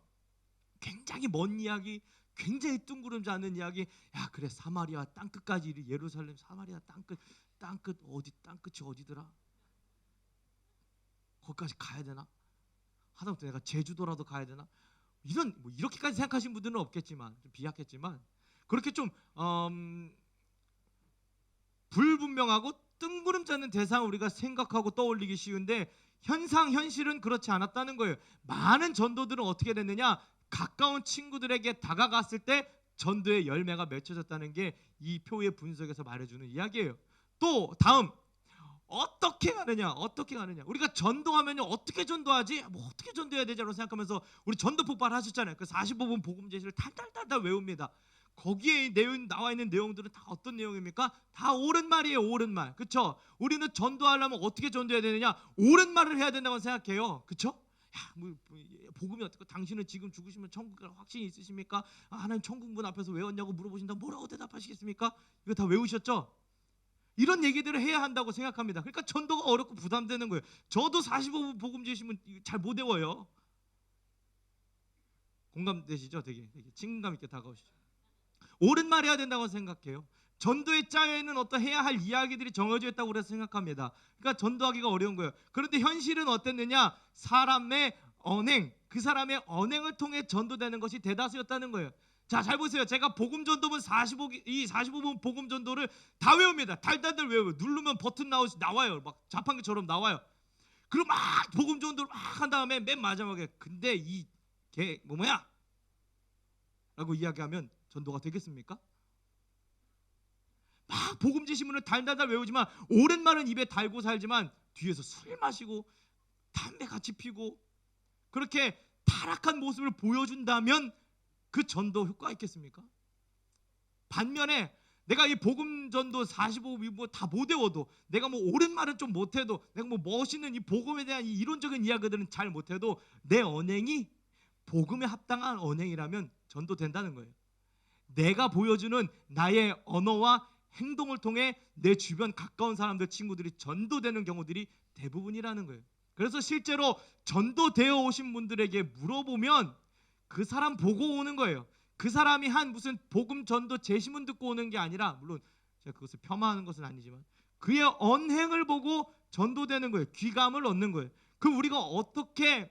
굉장히 먼 이야기, 굉장히 뜬구름지 않은 이야기. 야, 그래, 사마리아 땅끝까지, 예루살렘 사마리아 땅끝 어디, 땅끝이 어디더라? 거기까지 가야 되나? 하다못해 내가 제주도라도 가야 되나? 이런 뭐 이렇게까지 생각하신 분들은 없겠지만, 좀 비약했지만, 그렇게 좀 불분명하고 뜬구름지 않는 대상을 우리가 생각하고 떠올리기 쉬운데, 현실은 그렇지 않았다는 거예요. 많은 전도들은 어떻게 됐느냐? 가까운 친구들에게 다가갔을 때 전도의 열매가 맺혀졌다는 게 이 표의 분석에서 말해주는 이야기예요. 또 다음, 어떻게 가느냐? 우리가 전도하면요, 어떻게 전도하지? 뭐 어떻게 전도해야 되지라고 생각하면서 우리 전도 폭발하셨잖아요. 그 45분 복음 제시를 탈탈탈 외웁니다. 거기에 나와 있는 내용들은 다 어떤 내용입니까? 다 옳은 말이에요. 옳은 말. 그렇죠? 우리는 전도하려면 어떻게 전도해야 되느냐? 옳은 말을 해야 된다고 생각해요. 그렇죠? 야, 뭐 복음이 어떻고, 당신은 지금 죽으시면 천국 갈 확신이 있으십니까? 하나님 천국문 앞에서 외웠냐고 물어보신다면 뭐라고 대답하시겠습니까? 이거 다 외우셨죠? 이런 얘기들을 해야 한다고 생각합니다. 그러니까 전도가 어렵고 부담되는 거예요. 저도 45분 복음 주시면 잘 못 외워요. 공감되시죠? 되게 친근감 있게 다가오시죠. 옳은 말 해야 된다고 생각해요. 전도의 짜여있는 어떤 해야 할 이야기들이 정해져 있다고 그래서 생각합니다. 그러니까 전도하기가 어려운 거예요. 그런데 현실은 어땠느냐? 사람의 언행, 그 사람의 언행을 통해 전도되는 것이 대다수였다는 거예요. 자, 잘 보세요. 제가 복음 전도문 45분 복음 전도를 다 외웁니다. 달달달 외워요. 누르면 버튼 나와요. 막 자판기처럼 나와요. 그리고 막 복음 전도를 막 한 다음에 맨 마지막에 근데 이게 뭐야? 라고 이야기하면 전도가 되겠습니까? 막 복음 지시문을 달달달 외우지만, 옳은 말은 입에 달고 살지만 뒤에서 술 마시고 담배 같이 피고 그렇게 타락한 모습을 보여준다면 그 전도 효과가 있겠습니까? 반면에 내가 이 복음 전도 45분 다 못 외워도, 내가 뭐 옳은 말은 좀 못해도, 내가 뭐 멋있는 이 복음에 대한 이 이론적인 이야기들은 잘 못해도 내 언행이 복음에 합당한 언행이라면 전도된다는 거예요. 내가 보여주는 나의 언어와 행동을 통해 내 주변 가까운 사람들, 친구들이 전도되는 경우들이 대부분이라는 거예요. 그래서 실제로 전도되어 오신 분들에게 물어보면 그 사람 보고 오는 거예요. 그 사람이 한 무슨 복음 전도 제시문 듣고 오는 게 아니라, 물론 제가 그것을 폄하하는 것은 아니지만 그의 언행을 보고 전도되는 거예요. 귀감을 얻는 거예요. 그럼 우리가 어떻게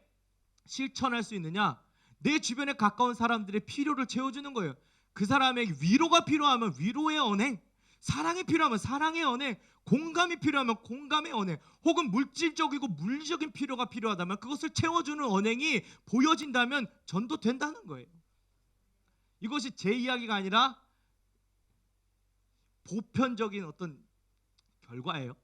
실천할 수 있느냐? 내 주변에 가까운 사람들의 필요를 채워주는 거예요. 그 사람에게 위로가 필요하면 위로의 언행, 사랑이 필요하면 사랑의 언행, 공감이 필요하면 공감의 언행, 혹은 물질적이고 물리적인 필요가 필요하다면 그것을 채워주는 언행이 보여진다면 전도된다는 거예요. 이것이 제 이야기가 아니라 보편적인 어떤 결과예요.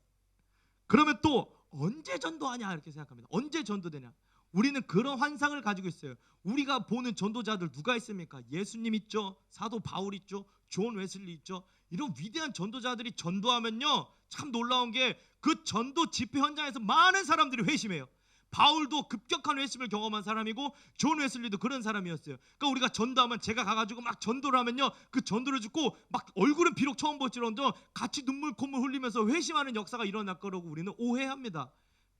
그러면 또 언제 전도하냐 이렇게 생각합니다. 언제 전도되냐? 우리는 그런 환상을 가지고 있어요. 우리가 보는 전도자들 누가 있습니까? 예수님 있죠, 사도 바울 있죠, 존 웨슬리 있죠. 이런 위대한 전도자들이 전도하면요, 참 놀라운 게 그 전도 집회 현장에서 많은 사람들이 회심해요. 바울도 급격한 회심을 경험한 사람이고 존 웨슬리도 그런 사람이었어요. 그러니까 우리가 전도하면, 제가 가가지고 막 전도를 하면요, 그 전도를 듣고 막 얼굴은 비록 처음 볼지언정 같이 눈물 콧물 흘리면서 회심하는 역사가 일어날 거라고 우리는 오해합니다.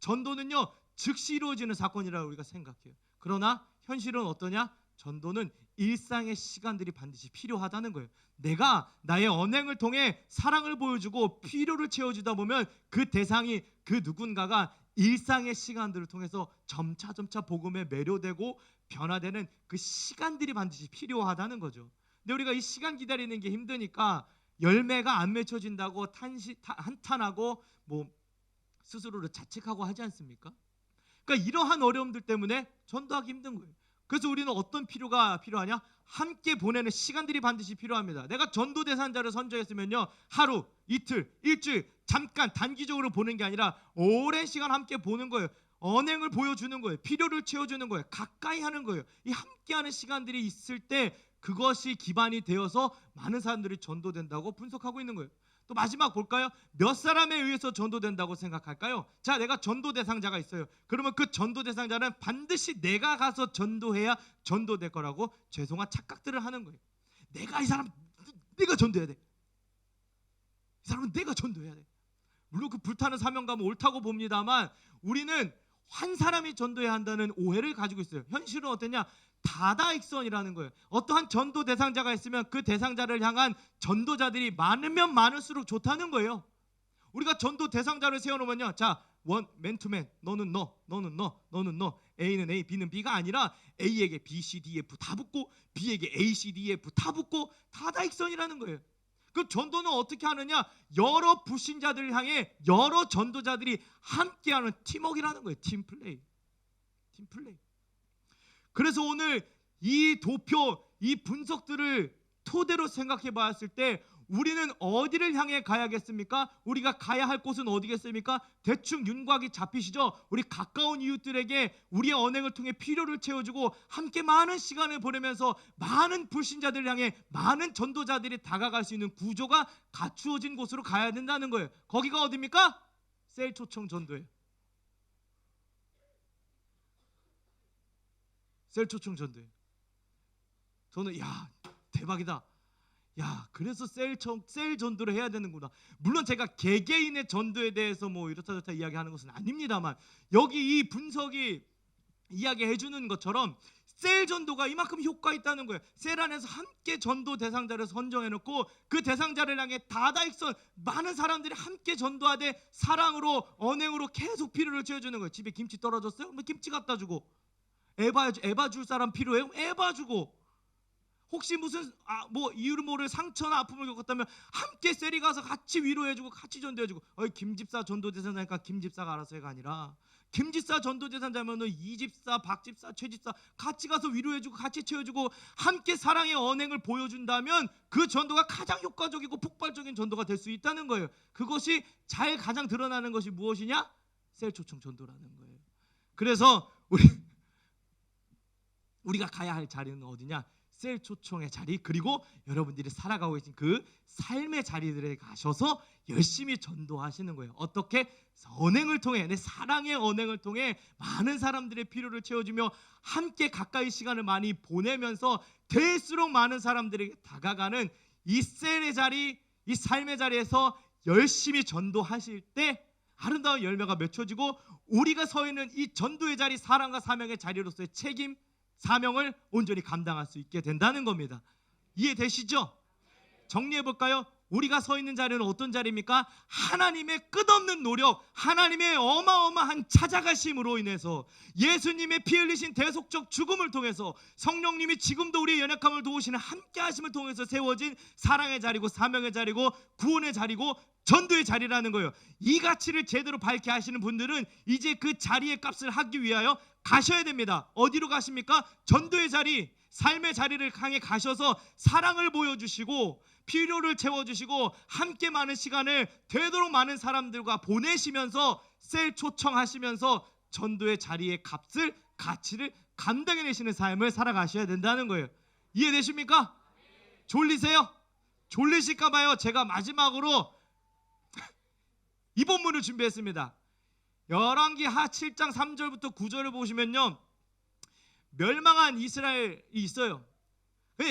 전도는요 즉시 이루어지는 사건이라고 우리가 생각해요. 그러나 현실은 어떠냐? 전도는 일상의 시간들이 반드시 필요하다는 거예요. 내가 나의 언행을 통해 사랑을 보여주고 필요를 채워주다 보면 그 대상이, 그 누군가가 일상의 시간들을 통해서 점차 복음에 매료되고 변화되는 그 시간들이 반드시 필요하다는 거죠. 근데 우리가 이 시간 기다리는 게 힘드니까 열매가 안 맺혀진다고 한탄하고 뭐 스스로를 자책하고 하지 않습니까? 그러니까 이러한 어려움들 때문에 전도하기 힘든 거예요. 그래서 우리는 어떤 필요가 필요하냐? 함께 보내는 시간들이 반드시 필요합니다. 내가 전도 대상자를 선정했으면요, 하루, 이틀, 일주일 잠깐 단기적으로 보는 게 아니라 오랜 시간 함께 보는 거예요. 언행을 보여주는 거예요. 필요를 채워주는 거예요. 가까이 하는 거예요. 이 함께하는 시간들이 있을 때 그것이 기반이 되어서 많은 사람들이 전도된다고 분석하고 있는 거예요. 또 마지막 볼까요? 몇 사람에 의해서 전도된다고 생각할까요? 자, 내가 전도 대상자가 있어요. 그러면 그 전도 대상자는 반드시 내가 가서 전도해야 전도될 거라고 죄송한 착각들을 하는 거예요. 내가 이 사람, 내가 전도해야 돼. 이 사람은 내가 전도해야 돼. 물론 그 불타는 사명감은 옳다고 봅니다만 우리는 한 사람이 전도해야 한다는 오해를 가지고 있어요. 현실은 어땠냐? 다다익선이라는 거예요. 어떠한 전도 대상자가 있으면 그 대상자를 향한 전도자들이 많으면 많을수록 좋다는 거예요. 우리가 전도 대상자를 세워놓으면요, 자, 맨투맨, 너는 너, 너는 너, 너는 너, A는 A, B는 B가 아니라 A에게 B, C, D, F 다 붙고 B에게 A, C, D, F 다 붙고 다다익선이라는 거예요. 그 전도는 어떻게 하느냐? 여러 불신자들을 향해 여러 전도자들이 함께하는 팀워크라는 거예요. 팀플레이. 그래서 오늘 이 도표, 이 분석들을 토대로 생각해 봤을 때 우리는 어디를 향해 가야겠습니까? 우리가 가야 할 곳은 어디겠습니까? 대충 윤곽이 잡히시죠? 우리 가까운 이웃들에게 우리의 언행을 통해 필요를 채워주고 함께 많은 시간을 보내면서 많은 불신자들을 향해 많은 전도자들이 다가갈 수 있는 구조가 갖추어진 곳으로 가야 된다는 거예요. 거기가 어디입니까? 셀 초청 전도예요. 셀 초청 전도예요. 저는 대박이다. 그래서 셀 전도를 해야 되는구나. 물론 제가 개개인의 전도에 대해서 뭐 이렇다 저렇다 이야기하는 것은 아닙니다만 여기 이 분석이 이야기해 주는 것처럼 셀 전도가 이만큼 효과 있다는 거예요. 셀 안에서 함께 전도 대상자를 선정해 놓고 그 대상자를 향해 다다익선 많은 사람들이 함께 전도하되 사랑으로 언행으로 계속 필요를 채워주는 거예요. 집에 김치 떨어졌어요? 뭐 김치 갖다 주고, 에바 줄 사람 필요해요? 에바 주고, 혹시 무슨 이유를 모를 상처나 아픔을 겪었다면 함께 셀이 가서 같이 위로해주고 같이 전도해주고, 김집사 전도대상자니까 김집사가 알아서 해가 아니라 김집사 전도대상자면 이집사, 박집사, 최집사 같이 가서 위로해주고 같이 채워주고 함께 사랑의 언행을 보여준다면 그 전도가 가장 효과적이고 폭발적인 전도가 될 수 있다는 거예요. 그것이 잘 가장 드러나는 것이 무엇이냐? 셀 초청 전도라는 거예요. 그래서 우리가 가야 할 자리는 어디냐? 셀 초청의 자리, 그리고 여러분들이 살아가고 계신 그 삶의 자리들에 가셔서 열심히 전도하시는 거예요. 어떻게? 언행을 통해, 내 사랑의 언행을 통해 많은 사람들의 필요를 채워주며 함께 가까이 시간을 많이 보내면서 될수록 많은 사람들에게 다가가는 이 셀의 자리, 이 삶의 자리에서 열심히 전도하실 때 아름다운 열매가 맺혀지고 우리가 서 있는 이 전도의 자리, 사랑과 사명의 자리로서의 책임, 사명을 온전히 감당할 수 있게 된다는 겁니다. 이해되시죠? 정리해볼까요? 우리가 서 있는 자리는 어떤 자리입니까? 하나님의 끝없는 노력, 하나님의 어마어마한 찾아가심으로 인해서 예수님의 피 흘리신 대속적 죽음을 통해서 성령님이 지금도 우리의 연약함을 도우시는 함께 하심을 통해서 세워진 사랑의 자리고 사명의 자리고 구원의 자리고 전도의 자리라는 거예요. 이 가치를 제대로 밝게 하시는 분들은 이제 그 자리의 값을 하기 위하여 가셔야 됩니다. 어디로 가십니까? 전도의 자리, 삶의 자리를 향해 가셔서 사랑을 보여주시고 필요를 채워주시고 함께 많은 시간을 되도록 많은 사람들과 보내시면서 셀 초청하시면서 전도의 자리의 값을, 가치를 감당해내시는 삶을 살아가셔야 된다는 거예요. 이해되십니까? 졸리세요? 졸리실까 봐요. 제가 마지막으로 이 본문을 준비했습니다. 열왕기하 7장 3절부터 9절을 보시면요, 멸망한 이스라엘이 있어요.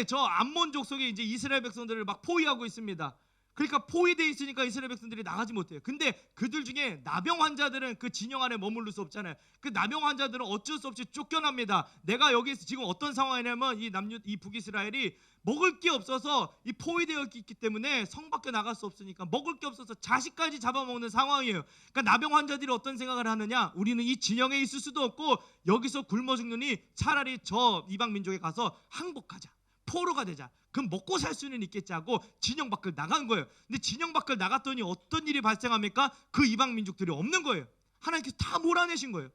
저 암몬족 속에 이제 이스라엘 백성들을 막 포위하고 있습니다. 그러니까 포위되어 있으니까 이스라엘 백성들이 나가지 못해요. 근데 그들 중에 나병 환자들은 그 진영 안에 머무를 수 없잖아요. 그 나병 환자들은 어쩔 수 없이 쫓겨납니다. 내가 여기서 지금 어떤 상황이냐면 이 북이스라엘이 먹을 게 없어서 이 포위되어 있기 때문에 성 밖에 나갈 수 없으니까 먹을 게 없어서 자식까지 잡아먹는 상황이에요. 그러니까 나병 환자들이 어떤 생각을 하느냐? 우리는 이 진영에 있을 수도 없고 여기서 굶어 죽느니 차라리 저 이방 민족에 가서 항복하자, 포로가 되자. 그럼 먹고 살 수는 있겠지 하고 진영 밖을 나간 거예요. 근데 진영 밖을 나갔더니 어떤 일이 발생합니까? 그 이방 민족들이 없는 거예요. 하나님께서 다 몰아내신 거예요.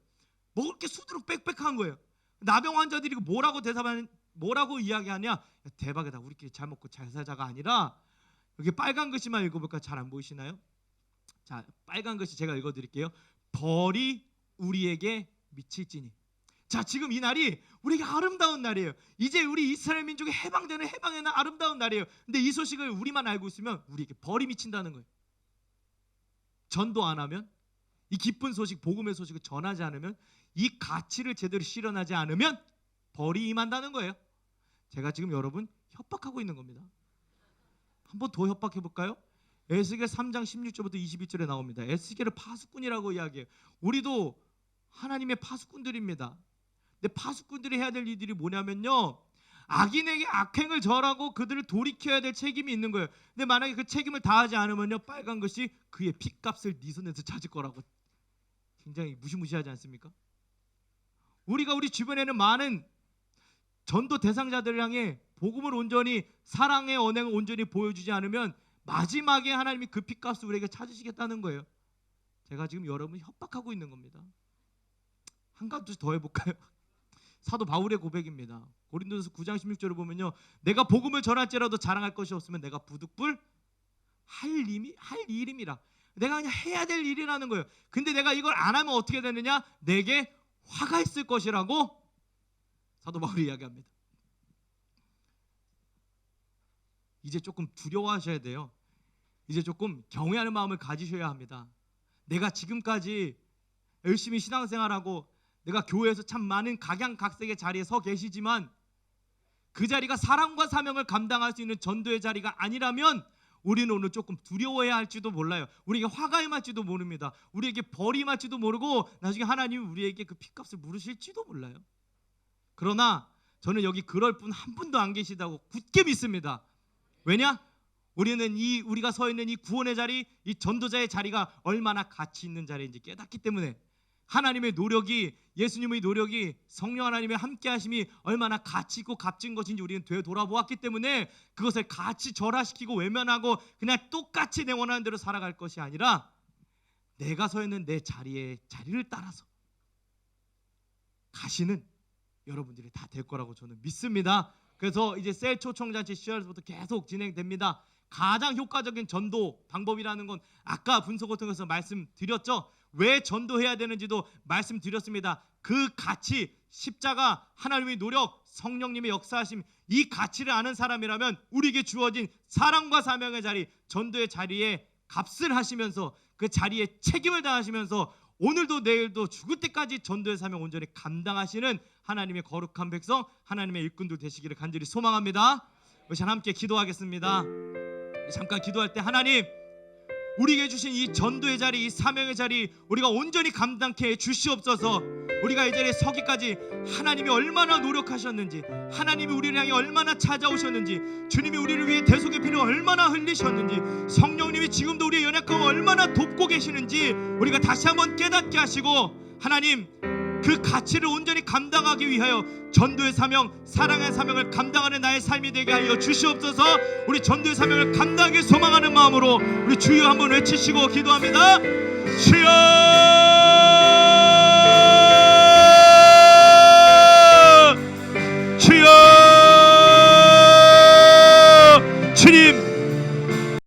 먹을 게 수두룩 빽빽한 거예요. 나병 환자들이 뭐라고 이야기하냐? 야, 대박이다, 우리끼리 잘 먹고 잘 살자가 아니라, 여기 빨간 글씨만 읽어볼까? 잘 안 보이시나요? 자, 빨간 글씨 제가 읽어드릴게요. 벌이 우리에게 미칠지니. 자, 지금 이 날이 우리에게 아름다운 날이에요. 이제 우리 이스라엘 민족이 해방되는 해방의 날, 아름다운 날이에요. 근데 이 소식을 우리만 알고 있으면 우리에게 벌이 미친다는 거예요. 전도 안 하면, 이 기쁜 소식, 복음의 소식을 전하지 않으면, 이 가치를 제대로 실현하지 않으면 벌이 임한다는 거예요. 제가 지금 여러분 협박하고 있는 겁니다. 한번 더 협박해 볼까요? 에스겔 3장 16절부터 22절에 나옵니다. 에스겔을 파수꾼이라고 이야기해요. 우리도 하나님의 파수꾼들입니다. 근데 파수꾼들이 해야 될 일들이 뭐냐면요, 악인에게 악행을 절하고 그들을 돌이켜야 될 책임이 있는 거예요. 근데 만약에 그 책임을 다하지 않으면요, 빨간 것이 그의 핏값을 네 손에서 찾을 거라고. 굉장히 무시무시하지 않습니까? 우리가 우리 주변에는 많은 전도 대상자들을 향해 복음을 온전히, 사랑의 언행을 온전히 보여주지 않으면 마지막에 하나님이 그 핏값을 우리에게 찾으시겠다는 거예요. 제가 지금 여러분을 협박하고 있는 겁니다. 한 가지 더 해볼까요? 사도 바울의 고백입니다. 고린도전서 9장 16절을 보면요, 내가 복음을 전할지라도 자랑할 것이 없으면 내가 부득불 할 일임이라. 내가 그냥 해야 될 일이라는 거예요. 근데 내가 이걸 안 하면 어떻게 되느냐? 내게 화가 있을 것이라고 사도 바울이 이야기합니다. 이제 조금 두려워하셔야 돼요. 이제 조금 경외하는 마음을 가지셔야 합니다. 내가 지금까지 열심히 신앙생활하고 내가 교회에서 참 많은 각양각색의 자리에 서 계시지만 그 자리가 사랑과 사명을 감당할 수 있는 전도의 자리가 아니라면 우리는 오늘 조금 두려워해야 할지도 몰라요. 우리에게 화가 임할지도 모릅니다. 우리에게 벌이 임할지도 모르고 나중에 하나님이 우리에게 그 핏값을 물으실지도 몰라요. 그러나 저는 여기 그럴 분 한 분도 안 계시다고 굳게 믿습니다. 왜냐? 우리는 우리가 서 있는 이 구원의 자리, 이 전도자의 자리가 얼마나 가치 있는 자리인지 깨닫기 때문에, 하나님의 노력이, 예수님의 노력이, 성령 하나님의 함께 하심이 얼마나 가치 있고 값진 것인지 우리는 되돌아보았기 때문에 그것을 같이 절하시키고 외면하고 그냥 똑같이 내 원하는 대로 살아갈 것이 아니라 내가 서 있는 내 자리를 따라서 가시는 여러분들이 다 될 거라고 저는 믿습니다. 그래서 이제 셀 초청잔치 10월부터 계속 진행됩니다. 가장 효과적인 전도 방법이라는 건 아까 분석 같은 것에서 말씀드렸죠. 왜 전도해야 되는지도 말씀드렸습니다. 그 가치, 십자가, 하나님의 노력, 성령님의 역사하심, 이 가치를 아는 사람이라면 우리에게 주어진 사랑과 사명의 자리, 전도의 자리에 값을 하시면서 그 자리에 책임을 다하시면서 오늘도 내일도 죽을 때까지 전도의 사명 온전히 감당하시는 하나님의 거룩한 백성, 하나님의 일꾼들 되시기를 간절히 소망합니다. 우리 함께 기도하겠습니다. 잠깐 기도할 때, 하나님, 우리에게 주신 이 전도의 자리, 이 사명의 자리 우리가 온전히 감당케 해 주시옵소서. 우리가 이 자리에 서기까지 하나님이 얼마나 노력하셨는지, 하나님이 우리를 향해 얼마나 찾아오셨는지, 주님이 우리를 위해 대속의 피를 얼마나 흘리셨는지, 성령님이 지금도 우리의 연약함을 얼마나 돕고 계시는지 우리가 다시 한번 깨닫게 하시고, 하나님, 그 가치를 온전히 감당하기 위하여 전도의 사명, 사랑의 사명을 감당하는 나의 삶이 되게 하여 주시옵소서. 우리 전도의 사명을 감당하기 소망하는 마음으로 우리 주여 한번 외치시고 기도합니다. 주여!